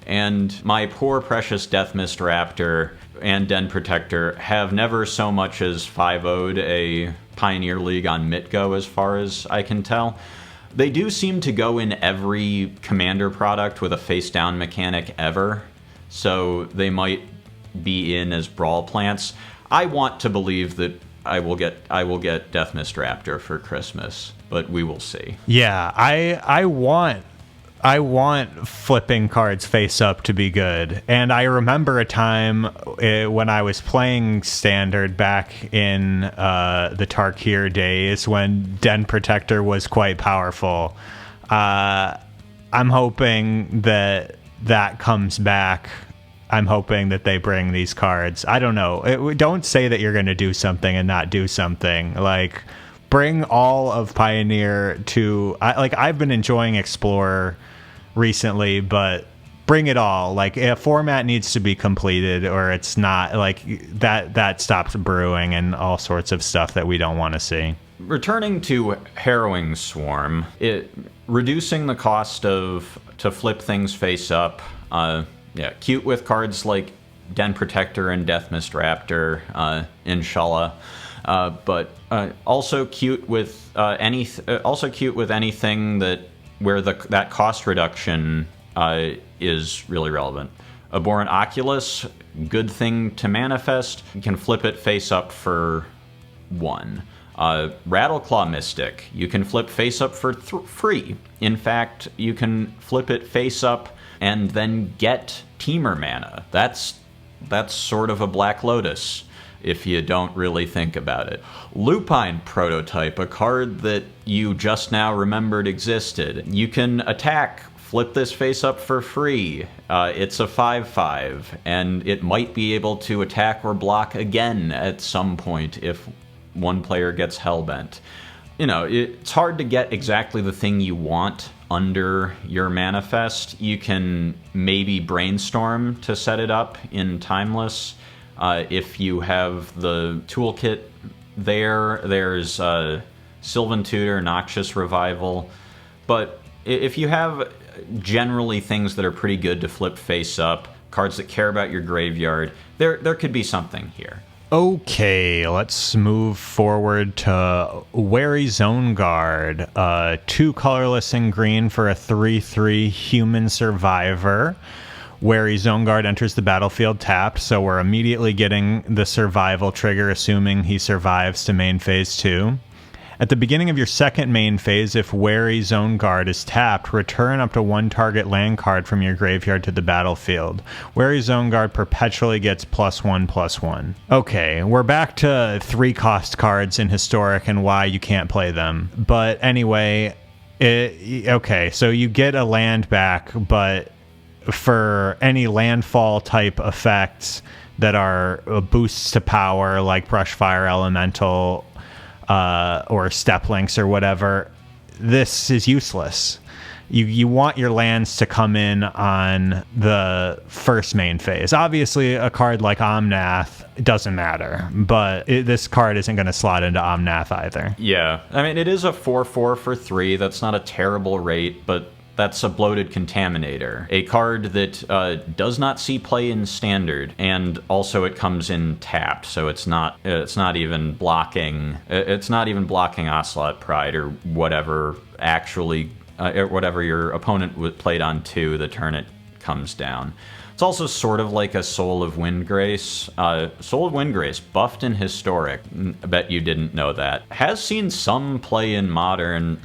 And my poor precious Deathmist Raptor and Den Protector have never so much as 5-0'd a Pioneer League on Mitgo, as far as I can tell. They do seem to go in every Commander product with a face-down mechanic ever, so they might be in as Brawl Plants. I want to believe that I will get Deathmist Raptor for Christmas, but we will see. Yeah, I want flipping cards face up to be good. And I remember a time when I was playing Standard back in the Tarkir days when Den Protector was quite powerful. I'm hoping that comes back I'm hoping that they bring these cards. I don't know. Don't say that you're going to do something and not do something. Like, bring all of Pioneer to... I've been enjoying Explorer recently, but bring it all. Like, a format needs to be completed, or it's not... Like, that stops brewing and all sorts of stuff that we don't want to see. Returning to Harrowing Swarm, reducing the cost to flip things face up... cute with cards like Den Protector and Deathmist Raptor, inshallah. But also cute with anything where that cost reduction is really relevant. Abhorrent Oculus, good thing to manifest. You can flip it face up for 1. Rattleclaw Mystic, you can flip face up for free. In fact, you can flip it face up and then get Teamer mana. That's sort of a Black Lotus, if you don't really think about it. Lupine Prototype, a card that you just now remembered existed. You can attack, flip this face up for free. It's a 5/5, and it might be able to attack or block again at some point if one player gets hellbent. It's hard to get exactly the thing you want under your manifest. You can maybe brainstorm to set it up in Timeless. If you have the toolkit there's Sylvan Tutor, Noxious Revival. But if you have generally things that are pretty good to flip face up, cards that care about your graveyard, there could be something here. Okay, let's move forward to Wary Zone Guard. 2 colorless and green for a 3/3 human survivor. Wary Zone Guard enters the battlefield tapped, so we're immediately getting the survival trigger, assuming he survives to main phase 2. At the beginning of your second main phase, if Wary Zone Guard is tapped, return up to 1 target land card from your graveyard to the battlefield. Wary Zone Guard perpetually gets +1/+1. Okay, we're back to 3-cost cards in Historic and why you can't play them. But anyway, okay, so you get a land back, but for any landfall type effects that are boosts to power, like Brushfire Elemental, or Step Links or whatever, this is useless. You want your lands to come in on the first main phase. Obviously, a card like Omnath doesn't matter, but this card isn't going to slot into Omnath either. Yeah, I mean, it is a 4/4 for 3. That's not a terrible rate, but that's a Bloated Contaminator, a card that does not see play in Standard, and also it comes in tapped, so it's not even blocking. It's not even blocking Ocelot Pride or whatever whatever your opponent played on 2 the turn it comes down. It's also sort of like a Soul of Windgrace. Soul of Windgrace, buffed in Historic. I bet you didn't know that. Has seen some play in Modern,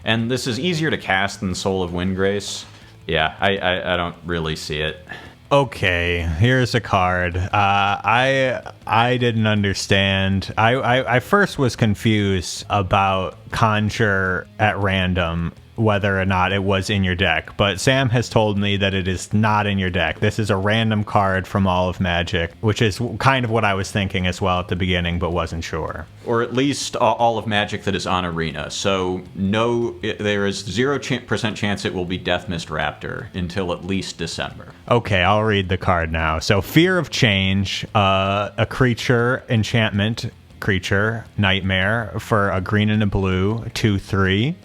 and this is easier to cast than Soul of Windgrace. Yeah, I don't really see it. Okay, here's a card. I didn't understand. I first was confused about Conjure at random, whether or not it was in your deck, but Sam has told me that it is not in your deck. This is a random card from All of Magic, which is kind of what I was thinking as well at the beginning, but wasn't sure. Or at least All of Magic that is on Arena. So there is 0% chance it will be Deathmist Raptor until at least December. Okay, I'll read the card now. So Fear of Change, a creature, enchantment creature, Nightmare, for a green and a blue, 2/3.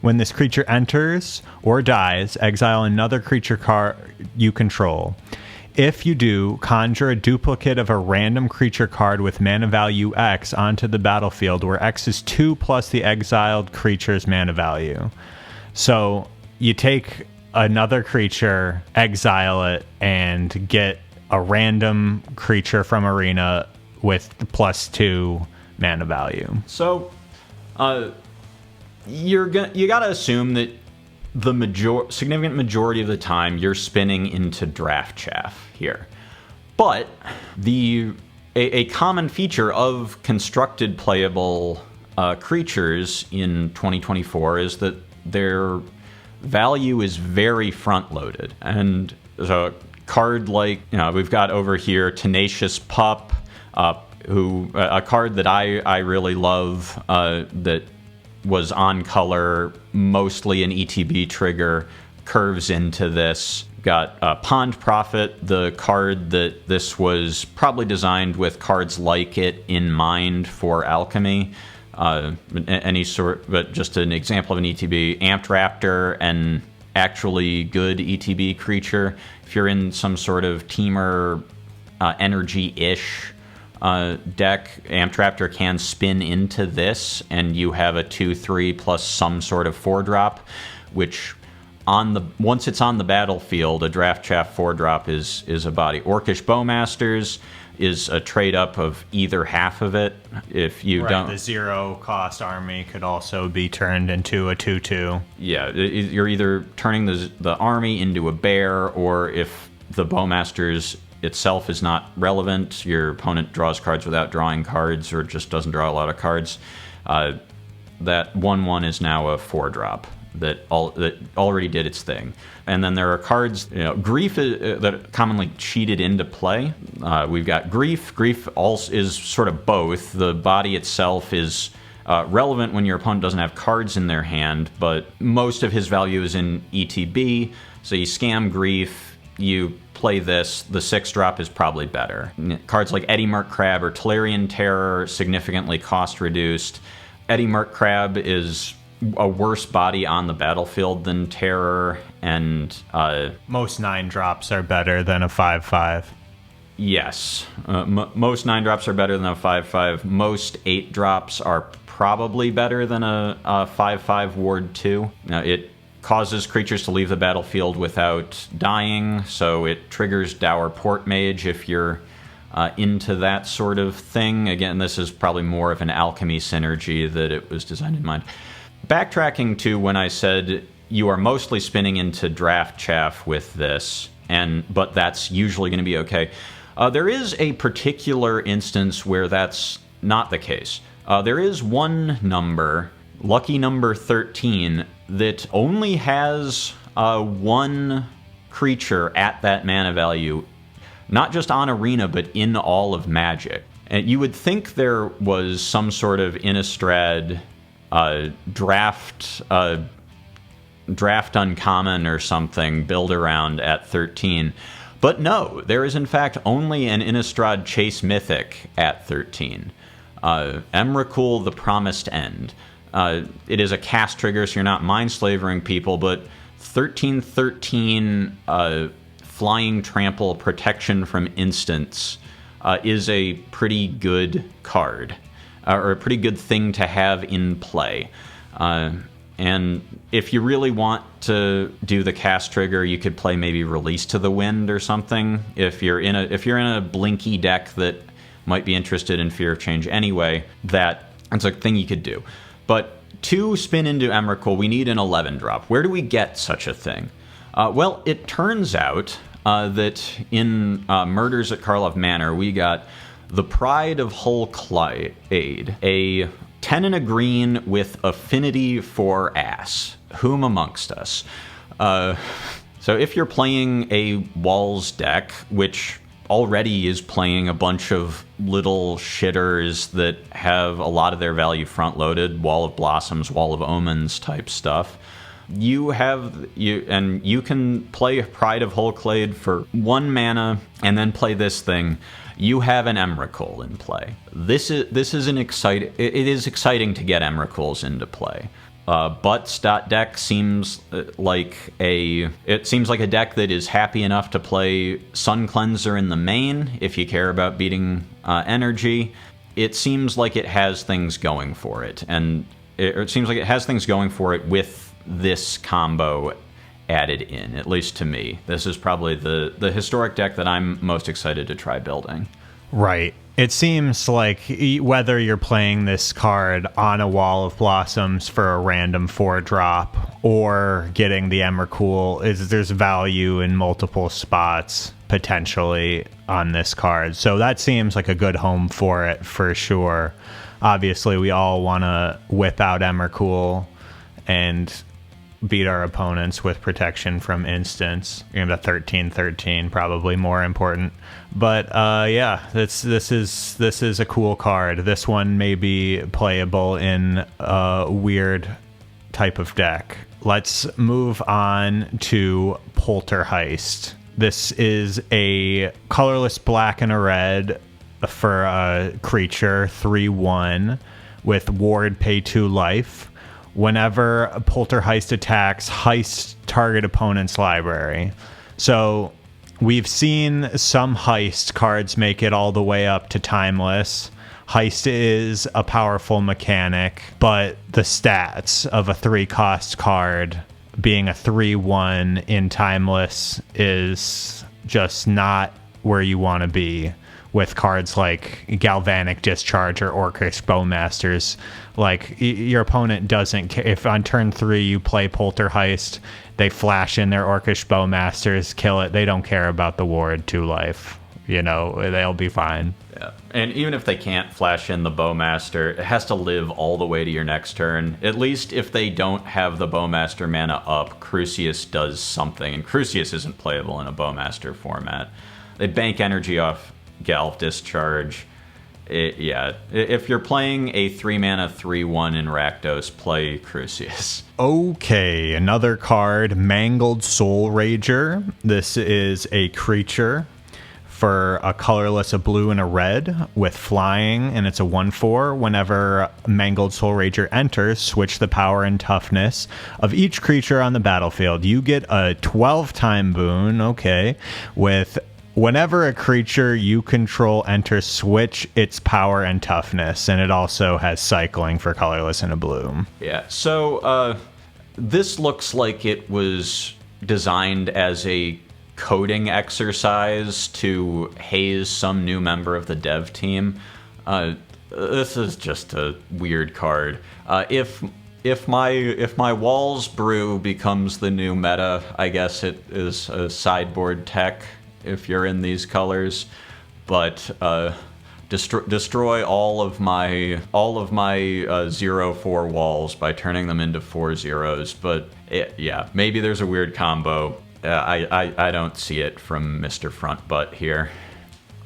When this creature enters or dies, exile another creature card you control. If you do, conjure a duplicate of a random creature card with mana value X onto the battlefield, where X is 2 plus the exiled creature's mana value. So you take another creature, exile it, and get a random creature from Arena with +2 mana value. So, you gotta assume that the significant majority of the time you're spinning into draft chaff here. But a common feature of constructed playable creatures in 2024 is that their value is very front loaded, and so card like, we've got over here Tenacious Pup, who a card that I really love, that was on color, mostly an ETB trigger, curves into this. Got Pond Prophet, the card that this was probably designed with cards like it in mind for Alchemy. But just an example of an ETB. Amped Raptor, an actually good ETB creature. If you're in some sort of teamer energy-ish deck, Amped Raptor can spin into this, and you have a 2/3 plus some sort of 4-drop, which once it's on the battlefield, a Draft Chaff 4-drop is a body. Orcish Bowmasters is a trade-up of either half of it. If you don't... The 0-cost army could also be turned into a 2/2. Yeah, you're either turning the army into a bear, or if the Bowmasters itself is not relevant, your opponent draws cards without drawing cards, or just doesn't draw a lot of cards, that 1/1 is now a 4-drop. That already did its thing. And then there are cards, Grief that commonly cheated into play. We've got Grief. Grief also is sort of both. The body itself is relevant when your opponent doesn't have cards in their hand, but most of his value is in ETB. So you scam Grief, you play this, the 6-drop is probably better. Cards like Ethrimik Crab or Tolarian Terror, significantly cost reduced. Ethrimik Crab is a worse body on the battlefield than Terror, and most 9-drops are better than a 5/5. Yes, most 9-drops are better than a 5/5. Most 8-drops are probably better than a 5/5 Ward 2. Now, it causes creatures to leave the battlefield without dying, so it triggers Dour Portmage if you're into that sort of thing. Again, this is probably more of an Alchemy synergy that it was designed in mind. Backtracking to when I said you are mostly spinning into Draft Chaff with this, but that's usually going to be okay. There is a particular instance where that's not the case. There is one number, lucky number 13, that only has one creature at that mana value, not just on Arena, but in all of Magic. And you would think there was some sort of Innistrad draft uncommon or something build around at 13, but no, there is in fact only an Innistrad Chase Mythic at 13. Emrakul, the Promised End. It is a cast trigger, so you're not mind slavering people, but 13/13 flying trample protection from instants is a pretty good card. Or a pretty good thing to have in play. And if you really want to do the cast trigger, you could play maybe Release to the Wind or something. If you're in a blinky deck that might be interested in Fear of Change anyway, that's a thing you could do. But to spin into Emrakul, we need an 11-drop. Where do we get such a thing? Well, it turns out that in Murders at Karlov Manor, we got the Pride of Hulklade, a 10 and a green with affinity for ass. Whom amongst us? So if you're playing a Walls deck, which already is playing a bunch of little shitters that have a lot of their value front-loaded, Wall of Blossoms, Wall of Omens type stuff, you can play Pride of Hulklade for 1 mana and then play this thing. You have an Emrakul in play. It is exciting to get Emrakuls into play. Butts.deck seems like a deck that is happy enough to play Sun Cleanser in the main if you care about beating energy. It seems like it has things going for it, and it seems like it has things going for it with this combo added in, at least to me. This is probably the historic deck that I'm most excited to try building. Right. It seems like whether you're playing this card on a Wall of Blossoms for a random 4-drop or getting the Emrakul, there's value in multiple spots potentially on this card. So that seems like a good home for it for sure. Obviously, we all want to whip out Emrakul and beat our opponents with protection from instants. You're gonna have 13/13, probably more important. But yeah, this is a cool card. This one may be playable in a weird type of deck. Let's move on to Polterheist. This is a colorless black and a red for a creature, 3/1 with ward, pay 2 life. Whenever a Polterheist attacks, heist target opponent's library. So we've seen some heist cards make it all the way up to timeless. Heist is a powerful mechanic, but the stats of a 3-cost card being a 3/1 in timeless is just not where you want to be with cards like Galvanic Discharge or Orcish Bowmasters. Like, your opponent doesn't care. If on turn 3 you play Polterheist, they flash in their Orcish Bowmasters, kill it. They don't care about the ward 2 life. You know, they'll be fine. Yeah. And even if they can't flash in the Bowmaster, it has to live all the way to your next turn. At least if they don't have the Bowmaster mana up, Crucius does something. And Crucius isn't playable in a Bowmaster format. They bank energy off Galv Discharge. Yeah. If you're playing a 3-mana 3/1 in Rakdos, play Crucius. Okay, another card, Mangled Soulrager. This is a creature for a colorless, a blue, and a red with flying, and it's a 1/4. Whenever Mangled Soulrager enters, switch the power and toughness of each creature on the battlefield. You get a 12-time boon, okay, with whenever a creature you control enters, switch its power and toughness, and it also has cycling for colorless and a blue. Yeah, so this looks like it was designed as a coding exercise to haze some new member of the dev team. This is just a weird card. If my Walls Brew becomes the new meta, I guess it is a sideboard tech if you're in these colors. But destroy all of my 0/4 walls by turning them into 4/0s. But yeah, maybe there's a weird combo. I don't see it from Mr. Front Butt here.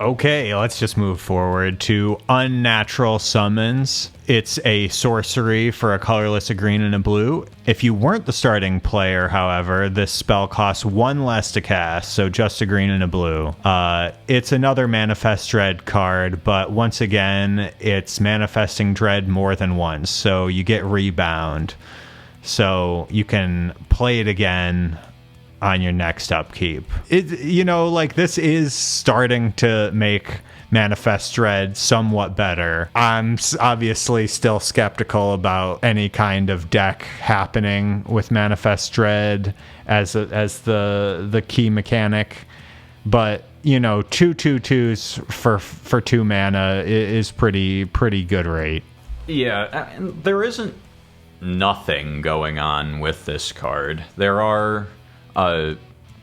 Okay, let's just move forward to Unnatural Summons. It's a sorcery for a colorless, a green, and a blue. If you weren't the starting player, however, this spell costs 1 less to cast, so just a green and a blue. It's another Manifest Dread card, but once again, it's manifesting Dread more than once, so you get Rebound. So you can play it again on your next upkeep. This is starting to make Manifest Dread somewhat better. I'm obviously still skeptical about any kind of deck happening with Manifest Dread as the key mechanic, but 2/2/2s for 2 mana is pretty good rate. Yeah, there isn't nothing going on with this card. There are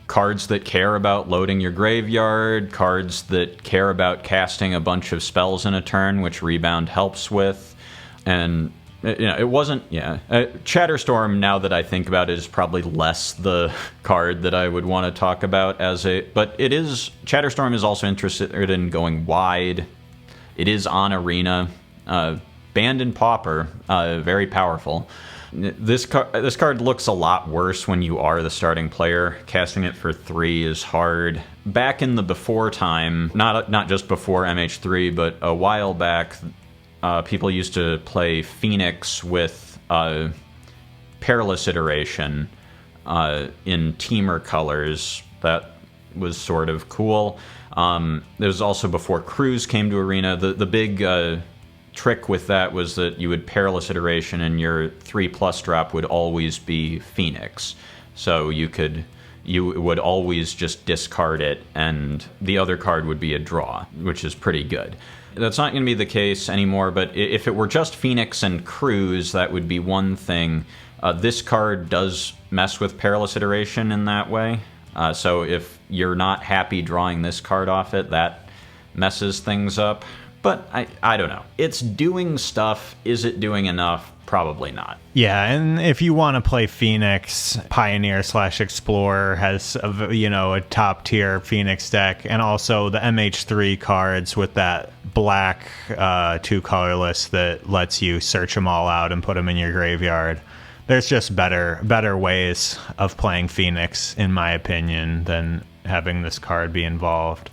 cards that care about loading your graveyard, cards that care about casting a bunch of spells in a turn, which Rebound helps with, and it wasn't. Chatterstorm, now that I think about it, is probably less the card that I would want to talk about but it is. Chatterstorm is also interested in going wide. It is on Arena, banned in Pauper, very powerful. This card looks a lot worse when you are the starting player. Casting it for 3 is hard. Back in the before time, not just before MH3, but a while back, people used to play Phoenix with Perilous Iteration in Teamer colors. That was sort of cool. It was also before Cruise came to Arena. The big trick with that was that you would Perilous Iteration and your 3+ drop would always be Phoenix. So you would always just discard it and the other card would be a draw, which is pretty good. That's not going to be the case anymore, but if it were just Phoenix and Cruise, that would be one thing. This card does mess with Perilous Iteration in that way. So if you're not happy drawing this card off it, that messes things up. But I don't know. It's doing stuff. Is it doing enough? probably not. Yeah, and if you want to play Phoenix, Pioneer/Explorer has a top tier Phoenix deck, and also the MH3 cards with that black 2 colorless that lets you search them all out and put them in your graveyard. There's just better ways of playing Phoenix, in my opinion, than having this card be involved.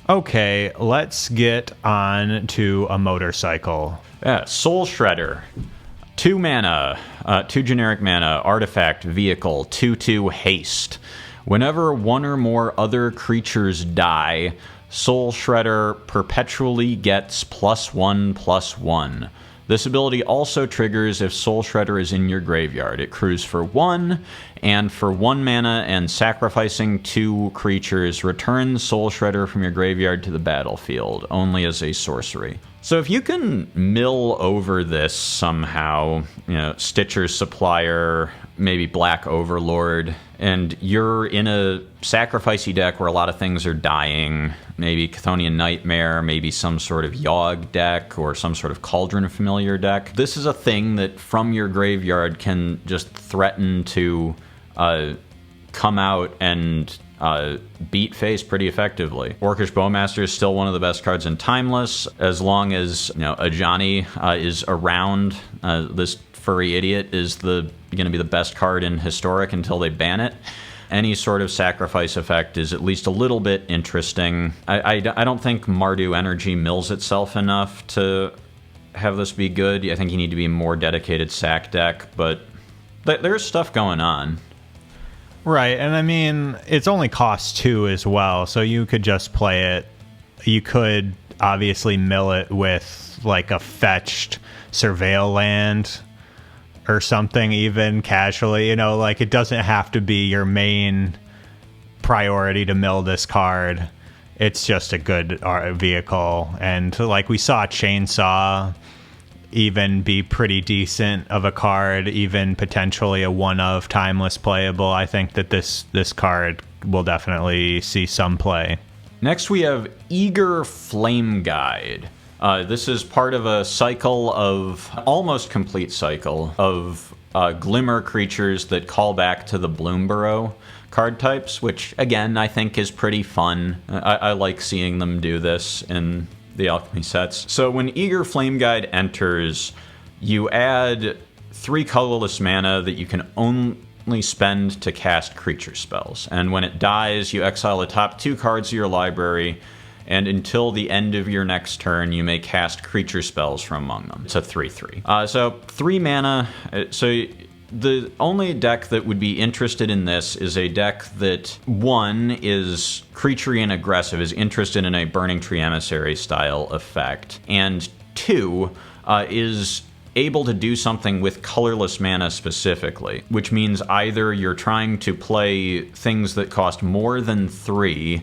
Okay, let's get on to a motorcycle. Yeah, Soul Shredder. 2 mana, 2 generic mana, artifact, vehicle, 2/2 haste. Whenever one or more other creatures die, Soul Shredder perpetually gets +1/+1. This ability also triggers if Soul Shredder is in your graveyard. It crews for 1, and for 1 mana and sacrificing 2 creatures, return Soul Shredder from your graveyard to the battlefield, only as a sorcery. So if you can mill over this somehow, Stitcher's Supplier, maybe Black Overlord, and you're in a sacrificey deck where a lot of things are dying, maybe Chthonian Nightmare, maybe some sort of Yogg deck or some sort of Cauldron Familiar deck. This is a thing that from your graveyard can just threaten to come out and beat face pretty effectively. Orcish Bowmaster is still one of the best cards in Timeless. As long as Ajani is around, this furry idiot is going to be the best card in Historic until they ban it. Any sort of sacrifice effect is at least a little bit interesting. I don't think Mardu Energy mills itself enough to have this be good. I think you need to be a more dedicated sack deck, but there's stuff going on. Right, and I mean, it's only cost 2 as well, so you could just play it. You could obviously mill it with like a fetched Surveil land or something, even casually. It doesn't have to be your main priority to mill this card. It's just a good vehicle, and like we saw Chainsaw even be pretty decent of a card, even potentially a one of Timeless playable. I think that this card will definitely see some play. Next we have Eager Flame Guide. This is part of a cycle of, almost complete cycle, of Glimmer creatures that call back to the Bloomburrow card types, which again I think is pretty fun. I like seeing them do this in the Alchemy sets. So when Eager Flame Guide enters, you add 3 colorless mana that you can only spend to cast creature spells. And when it dies, you exile the top 2 cards of your library, and until the end of your next turn, you may cast creature spells from among them. It's a 3/3. So 3 mana. So the only deck that would be interested in this is a deck that, 1, is creaturey and aggressive, is interested in a Burning Tree Emissary style effect, and 2, is able to do something with colorless mana specifically, which means either you're trying to play things that cost more than 3,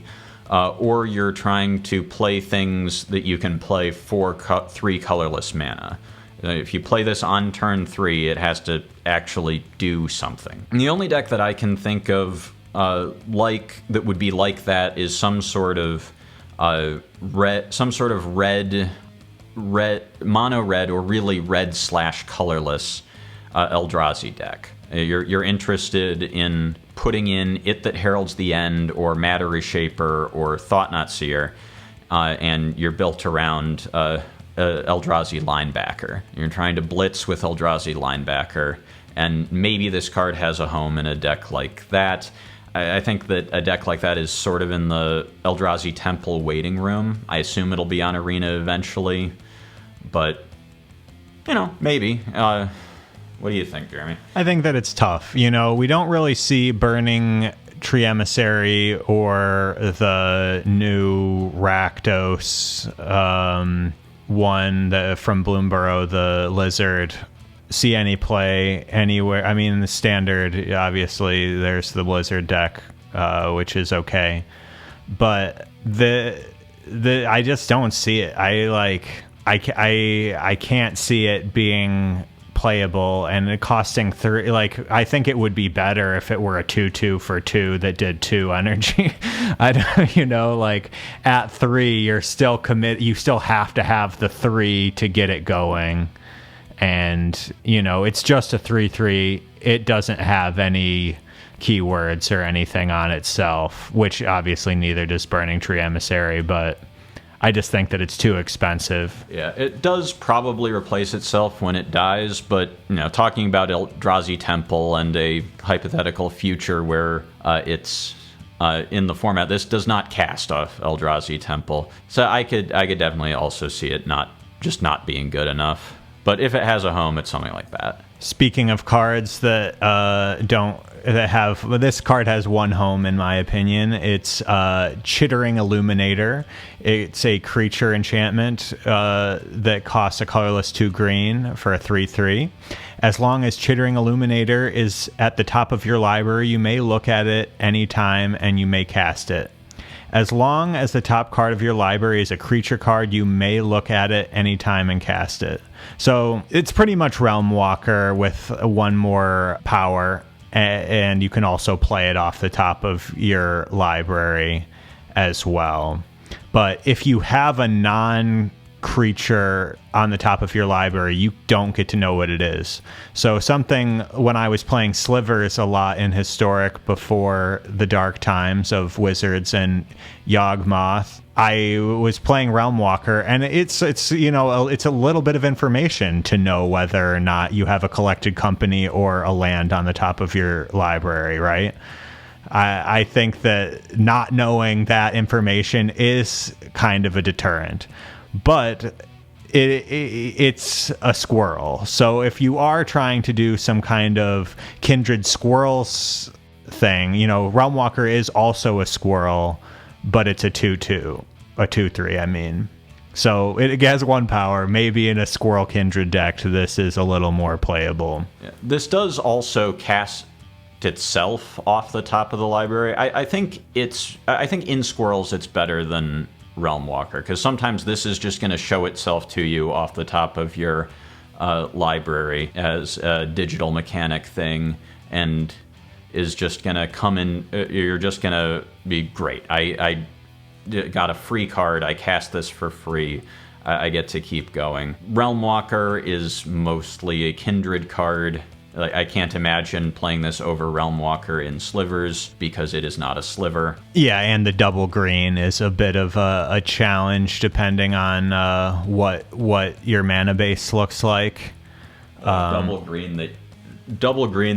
or you're trying to play things that you can play for 3 colorless mana. If you play this on turn 3, it has to actually do something. And the only deck that I can think of that would be like that is some sort of red, mono red, or really red/colorless Eldrazi deck. You're interested in putting in It That Heralds the End, or Matter Reshaper, or Thought-Knot Seer, and you're built around Eldrazi Linebacker. You're trying to blitz with Eldrazi Linebacker, and maybe this card has a home in a deck like that. I think that a deck like that is sort of in the Eldrazi Temple waiting room. I assume it'll be on Arena eventually, but, maybe. What do you think, Jeremy? I think that it's tough. We don't really see Burning Tree Emissary or the new Rakdos one from Bloomburrow, the Lizard, see any play anywhere. I mean, the standard, obviously, there's the Blizzard deck, which is okay, but I just don't see it. I can't see it being playable, and it costing 3. I think it would be better if it were a 2/2 for 2 that did 2 energy. At 3 you're still you still have to have the 3 to get it going, And, it's just a 3/3. It doesn't have any keywords or anything on itself, which obviously neither does Burning Tree Emissary, but I just think that it's too expensive. Yeah, it does probably replace itself when it dies, but talking about Eldrazi Temple and a hypothetical future where it's in the format, this does not cast off Eldrazi Temple, so I could definitely also see it not being good enough. But if it has a home, it's something like that. Speaking of cards that this card has one home, in my opinion. It's Chittering Illuminator. It's a creature enchantment that costs a colorless 2 green for a 3/3. As long as Chittering Illuminator is at the top of your library, you may look at it anytime and you may cast it. As long as the top card of your library is a creature card, you may look at it anytime and cast it. So it's pretty much Realm Walker with one more power, and you can also play it off the top of your library as well. But if you have a non-creature on the top of your library, you don't get to know what it is. So something, when I was playing Slivers a lot in Historic before the dark times of Wizards and Yawgmoth, I was playing Realm Walker, and it's it's a little bit of information to know whether or not you have a collected company or a land on the top of your library, right? I think that not knowing that information is kind of a deterrent, but it's a squirrel. So if you are trying to do some kind of Kindred Squirrels thing, Realm Walker is also a squirrel, but it's a 2/2, a 2/3, I mean. So it has one power. Maybe in a Squirrel Kindred deck, this is a little more playable. Yeah. This does also cast itself off the top of the library. I think in Squirrels it's better than Realm Walker, because sometimes this is just going to show itself to you off the top of your library as a digital mechanic thing, and is just going to come in. You're just going to be great. I got a free card. I cast this for free. I get to keep going. Realm Walker is mostly a Kindred card. I can't imagine playing this over Realm Walker in Slivers because it is not a sliver. Yeah, and the double green is a bit of a challenge depending on what your mana base looks like. Double green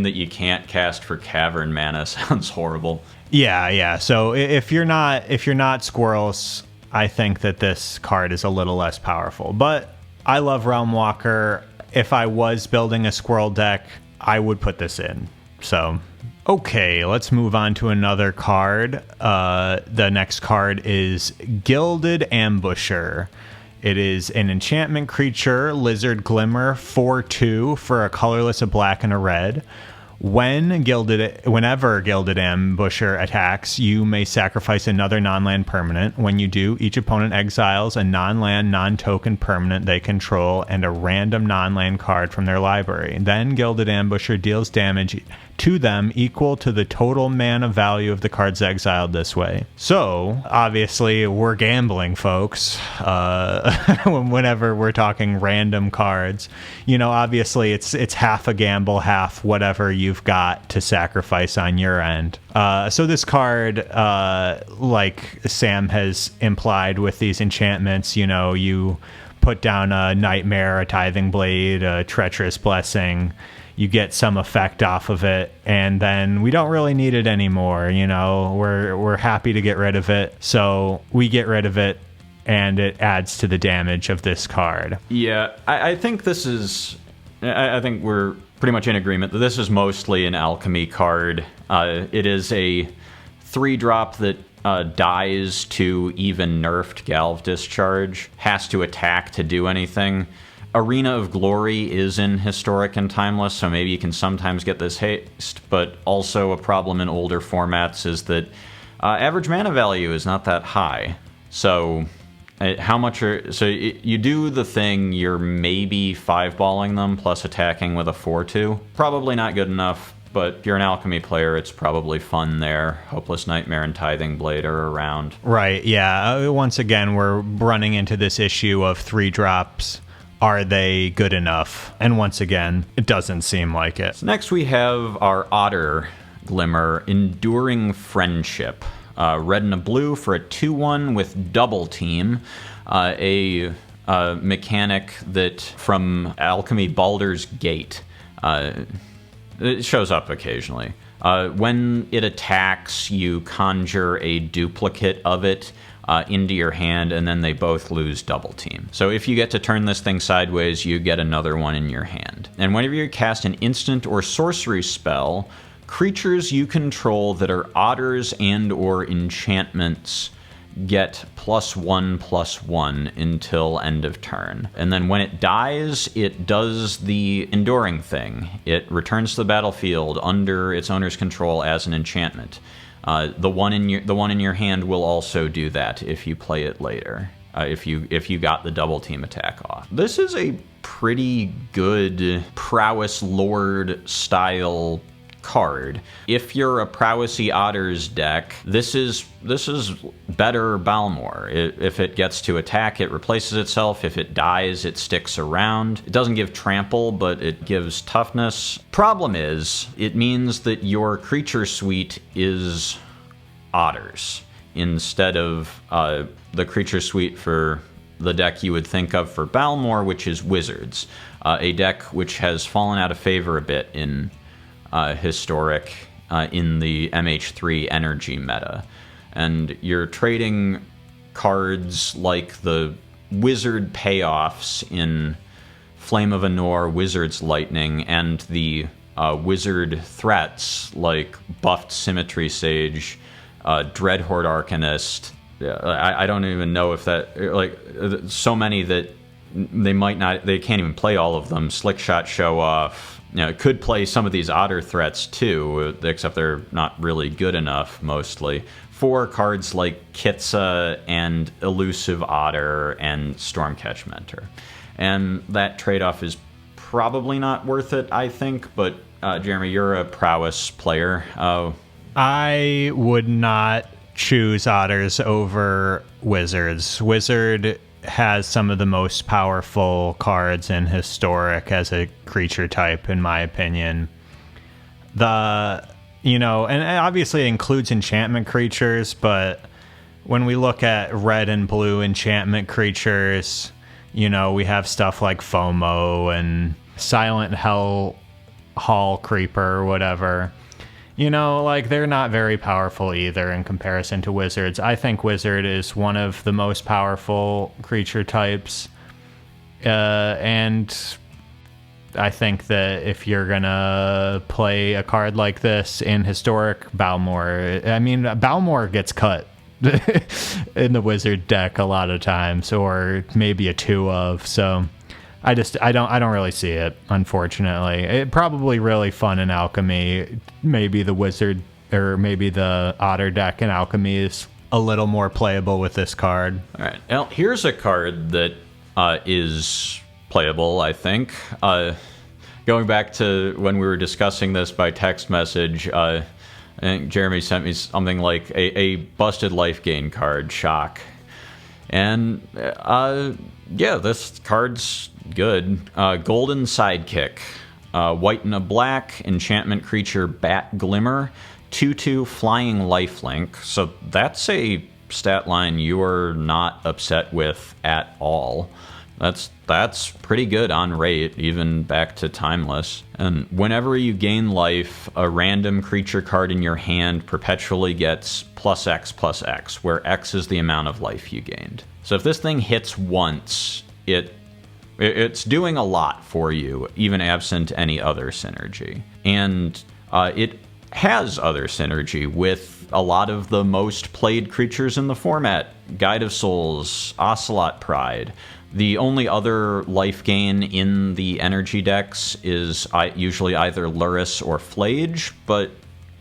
that you can't cast for Cavern mana sounds horrible. Yeah. So if you're not Squirrels, I think that this card is a little less powerful. But I love Realm Walker. If I was building a Squirrel deck, I would put this in. So, okay, let's move on to another card. The next card is Gilded Ambusher. It is an enchantment creature, Lizard Glimmer, 4/2 for a colorless, a black, and a red. Whenever Gilded Ambusher attacks, you may sacrifice another non-land permanent. When you do, each opponent exiles a non-land, non-token permanent they control and a random non-land card from their library. Then Gilded Ambusher deals damage to them equal to the total mana value of the cards exiled this way. So, obviously, we're gambling, folks, whenever we're talking random cards. Obviously, it's half a gamble, half whatever you've got to sacrifice on your end. So this card, like Sam has implied with these enchantments, you put down a Nightmare, a Tithing Blade, a Treacherous Blessing, you get some effect off of it, and then we don't really need it anymore. We're happy to get rid of it, so we get rid of it, and it adds to the damage of this card. Yeah, I think this is. I think we're pretty much in agreement that this is mostly an Alchemy card. It is a 3-drop that dies to even nerfed Galv Discharge, has to attack to do anything. Arena of Glory is in Historic and Timeless, so maybe you can sometimes get this haste, but also a problem in older formats is that average mana value is not that high. So you do the thing, you're maybe 5-balling them plus attacking with a 4/2. Probably not good enough, but if you're an Alchemy player, it's probably fun there. Hopeless Nightmare and Tithing Blade are around. Right, yeah. Once again, we're running into this issue of 3-drops are they good enough? And once again, it doesn't seem like it. So next we have our Otter Glimmer, Enduring Friendship. Red and a blue for a 2/1 with double team. A mechanic that from Alchemy Baldur's Gate. It shows up occasionally. When it attacks, you conjure a duplicate of it into your hand, and then they both lose double team. So if you get to turn this thing sideways, you get another one in your hand. And whenever you cast an instant or sorcery spell, creatures you control that are otters and or enchantments get +1/+1 until end of turn. And then when it dies, it does the enduring thing. It returns to the battlefield under its owner's control as an enchantment. The one in your hand will also do that if you play it later. If you got the double team attack off. This is a pretty good Prowess Lord style card. If you're a Prowessy Otters deck, this is better Balmor. If it gets to attack, it replaces itself. If it dies, it sticks around. It doesn't give trample, but it gives toughness. Problem is, it means that your creature suite is Otters instead of the creature suite for the deck you would think of for Balmor, which is Wizards, a deck which has fallen out of favor a bit in Historic in the MH3 energy meta. And you're trading cards like the wizard payoffs in Flame of Anor, Wizard's Lightning, and the wizard threats like buffed Symmetry Sage, Dreadhorde Arcanist. I don't even know if that, like, so many that they can't even play all of them. Slickshot Show Off. It could play some of these Otter threats too, except they're not really good enough mostly. For cards like Kitsa and Elusive Otter and Stormcatch Mentor. And that trade-off is probably not worth it, I think, but Jeremy, you're a Prowess player. I would not choose Otters over Wizards. Wizard has some of the most powerful cards in Historic as a creature type, in my opinion. And obviously it includes enchantment creatures, but when we look at red and blue enchantment creatures, we have stuff like FOMO and Silent Hall Creeper or whatever. They're not very powerful either in comparison to Wizards. I think Wizard is one of the most powerful creature types. And I think that if you're going to play a card like this in Historic Balmor, Balmor gets cut in the Wizard deck a lot of times, or maybe a 2 of, so... I don't really see it, unfortunately. It probably really fun in Alchemy. Maybe the Wizard or maybe the Otter deck in Alchemy is a little more playable with this card. All right. Now, here's a card that is playable, I think. Going back to when we were discussing this by text message, I think Jeremy sent me something like a busted life gain card, Shock. And this card's good. Golden Sidekick. White and a black, enchantment creature Bat Glimmer. 2/2 flying lifelink. So that's a stat line you are not upset with at all. That's pretty good on rate, even back to Timeless. And whenever you gain life, a random creature card in your hand perpetually gets +X/+X, where X is the amount of life you gained. So if this thing hits once, it's doing a lot for you, even absent any other synergy. And it has other synergy with a lot of the most played creatures in the format. Guide of Souls, Ocelot Pride. The only other life gain in the energy decks is usually either Lurrus or Flage, but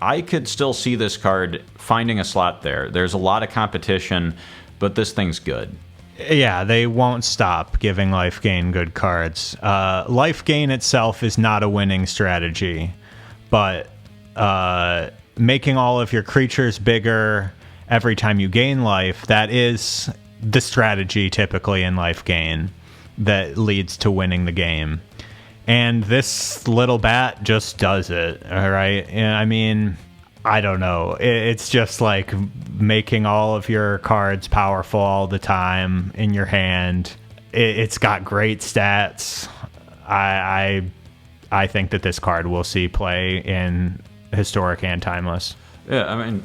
I could still see this card finding a slot there. There's a lot of competition, but this thing's good. Yeah, they won't stop giving life gain good cards. Life gain itself is not a winning strategy, but making all of your creatures bigger every time you gain life, that is the strategy typically in life gain. that leads to winning the game. And this little bat just does it, all right? I mean, I don't know. It's just like making all of your cards powerful all the time in your hand. It's got great stats. I think that this card will see play in Historic and Timeless. Yeah, I mean,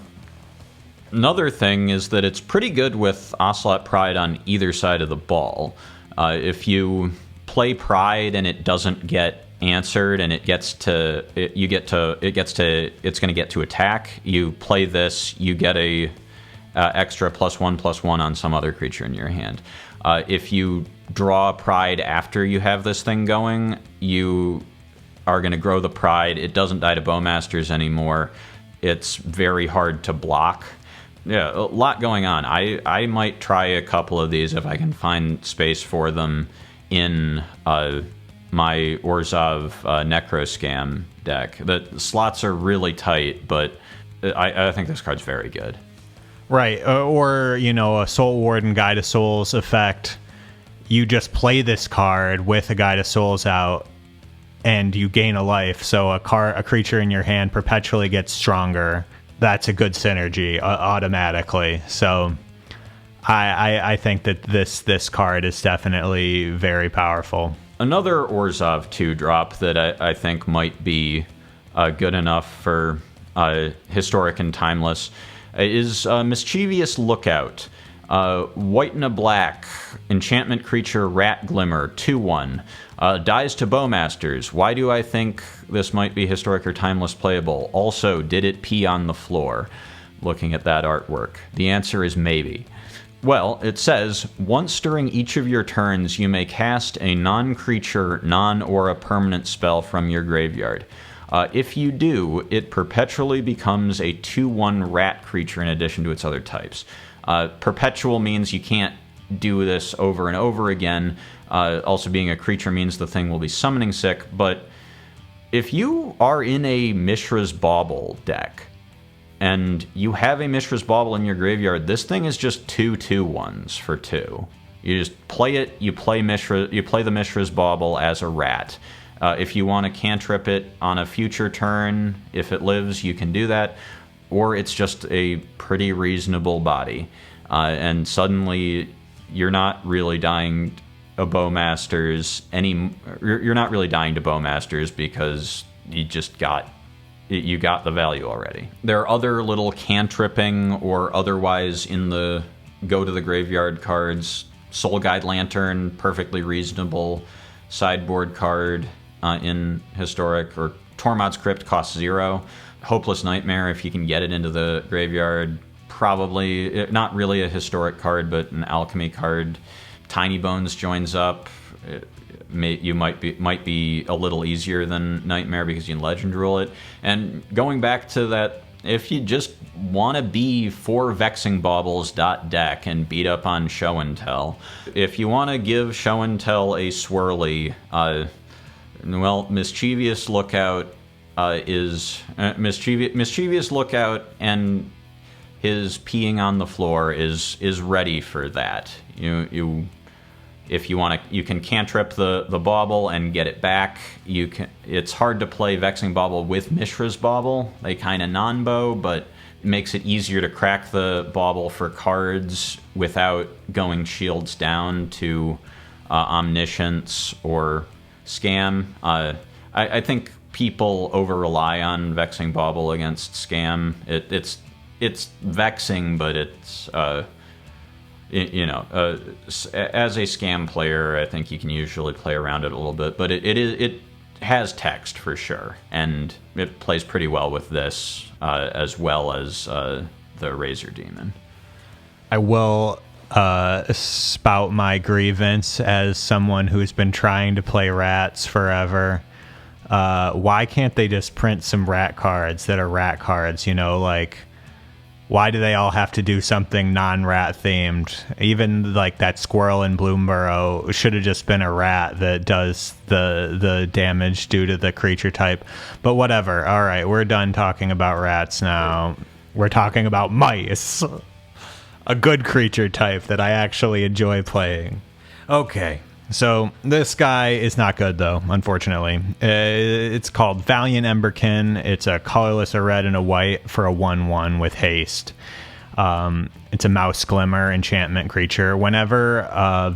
another thing is that it's pretty good with Ocelot Pride on either side of the ball. If you play Pride and it doesn't get answered and it's going to get to attack, you play this, you get a extra +1/+1 on some other creature in your hand. If you draw Pride after you have this thing going, you are going to grow the Pride. It doesn't die to Bowmasters anymore. It's very hard to block. Yeah, a lot going on. I might try a couple of these if I can find space for them in my Orzhov Necroscam deck. The slots are really tight, but I think this card's very good. Right, or, a Soul Warden Guide of Souls effect. You just play this card with a Guide of Souls out, and you gain a life, so a creature in your hand perpetually gets stronger. That's a good synergy automatically. So I think that this card is definitely very powerful. Another Orzhov 2-drop that I think might be good enough for Historic and Timeless is Mischievous Lookout. White and a black, enchantment creature, Rat Glimmer, 2/1. Dies to Bowmasters. Why do I think this might be Historic or Timeless playable? Also, did it pee on the floor? Looking at that artwork. The answer is maybe. Well, it says, once during each of your turns, you may cast a non-creature, non-aura permanent spell from your graveyard. If you do, it perpetually becomes a 2/1 rat creature in addition to its other types. Perpetual means you can't do this over and over again. Also, being a creature means the thing will be summoning sick. But if you are in a Mishra's Bauble deck and you have a Mishra's Bauble in your graveyard, this thing is just 2/2/1s for 2. You just play it. You play the Mishra's Bauble as a rat. If you want to cantrip it on a future turn, if it lives, you can do that. Or it's just a pretty reasonable body. And suddenly you're not really dying a Bowmasters you're not really dying to Bowmasters because you got the value already. There are other little cantripping or otherwise in the go to the graveyard cards. Soul Guide Lantern, perfectly reasonable sideboard card in Historic, or Tormod's Crypt costs 0. Hopeless Nightmare, if you can get it into the graveyard, probably not really a Historic card, but an Alchemy card. Tiny Bones joins up. You might be a little easier than Nightmare because you can Legend Rule it. And going back to that, if you just want to be 4 Vexing Baubles deck and beat up on Show and Tell, if you want to give Show and Tell a swirly, Mischievous Lookout is Mischievous Lookout, and his peeing on the floor is ready for that. If you want to, you can cantrip the bauble and get it back. It's hard to play Vexing Bauble with Mishra's Bauble. They kind of non-bow, but it makes it easier to crack the bauble for cards without going shields down to Omniscience or Scam. I think people over-rely on Vexing Bauble against Scam. It's vexing, but it's as a Scam player, I think you can usually play around it a little bit, but it has text for sure, and it plays pretty well with this as well as the Razor Demon. I will spout my grievance as someone who's been trying to play rats forever. Why can't they just print some rat cards that are rat cards? Why do they all have to do something non-rat themed? Even like that squirrel in Bloomburrow should have just been a rat that does the damage due to the creature type. But whatever. All right, we're done talking about rats now. We're talking about mice. A good creature type that I actually enjoy playing. Okay, So this guy is not good, though, unfortunately. It's called Valiant Emberkin. It's a colorless, a red, and a white for a 1/1 with haste. It's a Mouse Glimmer enchantment creature. Whenever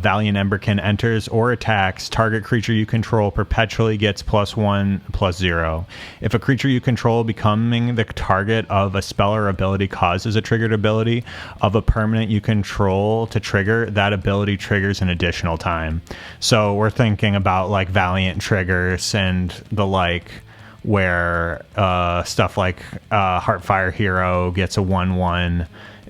Valiant Emberkin enters or attacks, target creature you control perpetually gets +1/+0. If a creature you control becoming the target of a spell or ability causes a triggered ability of a permanent you control to trigger, that ability triggers an additional time. So we're thinking about like Valiant triggers and the like, where stuff like Heartfire Hero gets a 1/1.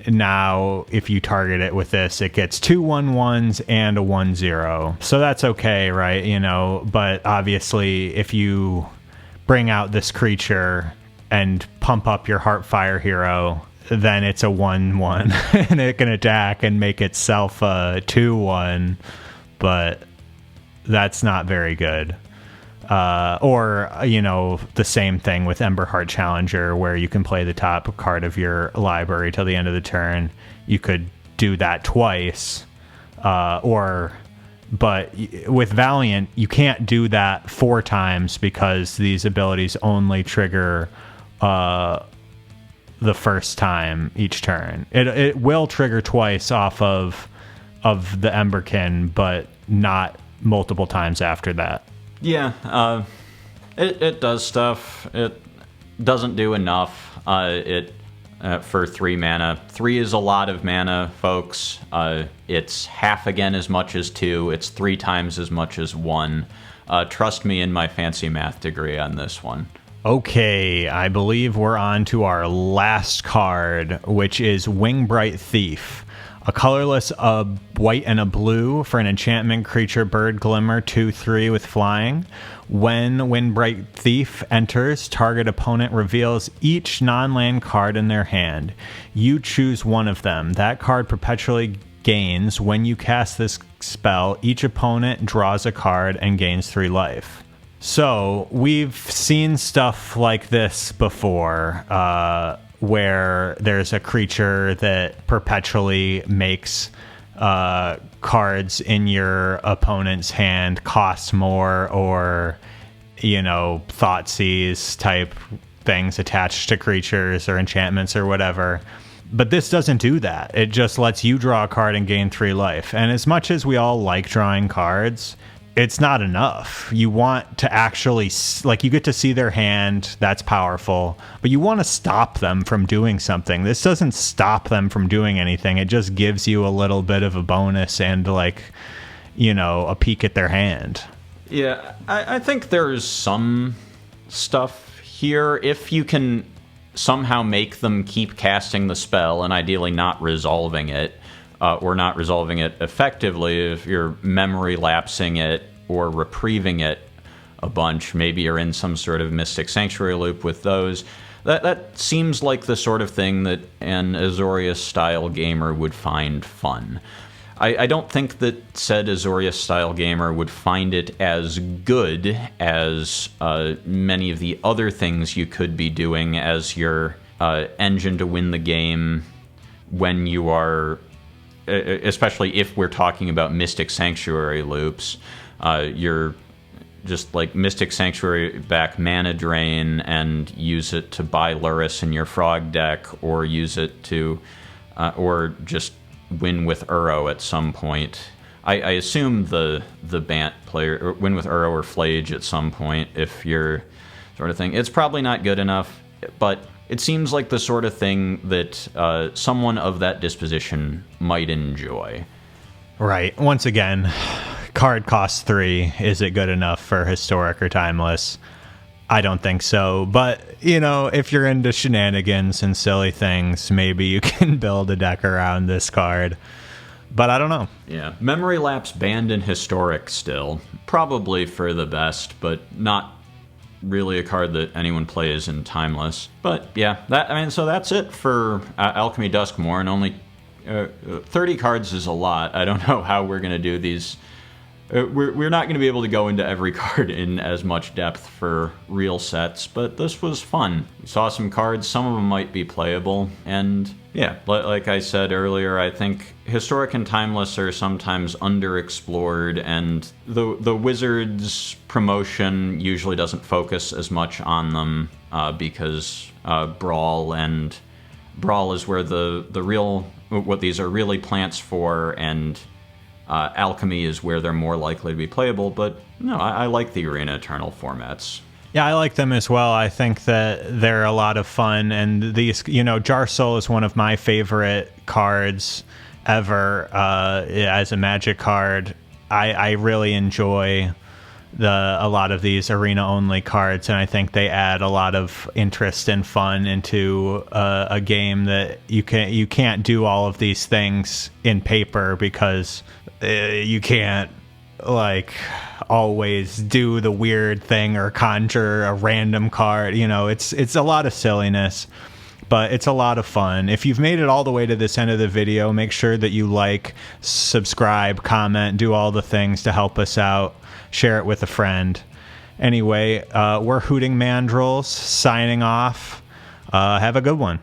Now, if you target it with this, it gets 2 1/1s and a 1/0. So that's okay, right? You know, but obviously, if you bring out this creature and pump up your Heartfire Hero, then it's a 1/1 and it can attack and make itself a 2/1, but that's not very good. Or, you know, the same thing with Emberheart Challenger, where you can play the top card of your library till the end of the turn. You could do that twice. But with Valiant, you can't do that 4 times because these abilities only trigger the first time each turn. It will trigger twice off of the Emberkin, but not multiple times after that. Yeah, it does stuff. It doesn't do enough. For 3 mana. 3 is a lot of mana, folks. It's half again as much as 2. It's 3 times as much as 1. Trust me in my fancy math degree on this one. Okay, I believe we're on to our last card, which is Wingbright Thief. A colorless, a white, and a blue for an enchantment creature, Bird Glimmer, 2/3 with flying. When Wingbright Thief enters, target opponent reveals each non-land card in their hand. You choose one of them. That card perpetually gains. When you cast this spell, each opponent draws a card and gains 3 life. So, we've seen stuff like this before, where there's a creature that perpetually makes cards in your opponent's hand cost more, or, you know, Thoughtseize type things attached to creatures or enchantments or whatever. But this doesn't do that. It just lets you draw a card and gain 3 life. And as much as we all like drawing cards, it's not enough. You want to actually, like, you get to see their hand. That's powerful. But you want to stop them from doing something. This doesn't stop them from doing anything. It just gives you a little bit of a bonus and, like, you know, a peek at their hand. Yeah, I think there's some stuff here. If you can somehow make them keep casting the spell and ideally not resolving it, or not resolving it effectively, if you're memory lapsing it or reprieving it a bunch, maybe you're in some sort of Mystic Sanctuary loop with those. That seems like the sort of thing that an Azorius-style gamer would find fun. I don't think that said Azorius-style gamer would find it as good as many of the other things you could be doing as your engine to win the game when you are, especially if we're talking about Mystic Sanctuary loops. You're just like Mystic Sanctuary back mana drain and use it to buy Lurrus in your Frog deck, or use it to, or just win with Uro at some point. I assume the Bant player, or win with Uro or Flage at some point if you're sort of thing. It's probably not good enough, but it seems like the sort of thing that someone of that disposition might enjoy. Right. Once again, card costs 3. Is it good enough for Historic or Timeless? I don't think so. But, you know, if you're into shenanigans and silly things, maybe you can build a deck around this card. But I don't know. Yeah. Memory Lapse banned in Historic still. Probably for the best, but not really a card that anyone plays in Timeless. But yeah, so that's it for Alchemy Duskmourn. Only 30 cards is a lot. I don't know how we're going to do these we're not going to be able to go into every card in as much depth for real sets, but this was fun. We saw some cards, some of them might be playable, and yeah, like I said earlier, I think Historic and Timeless are sometimes underexplored, and the Wizards promotion usually doesn't focus as much on them because Brawl is where what these are really plants for, and Alchemy is where they're more likely to be playable. But no, I like the Arena Eternal formats. Yeah, I like them as well. I think that they're a lot of fun, and these, Jar Soul is one of my favorite cards ever as a Magic card. I really enjoy a lot of these arena-only cards, and I think they add a lot of interest and fun into a game that you can't do all of these things in paper because you can't always do the weird thing or conjure a random card. It's a lot of silliness, but it's a lot of fun. If you've made it all the way to this end of the video, make sure that you subscribe, comment, do all the things to help us out. Share it with a friend. Anyway, we're Hooting Mandrills signing off. Have a good one.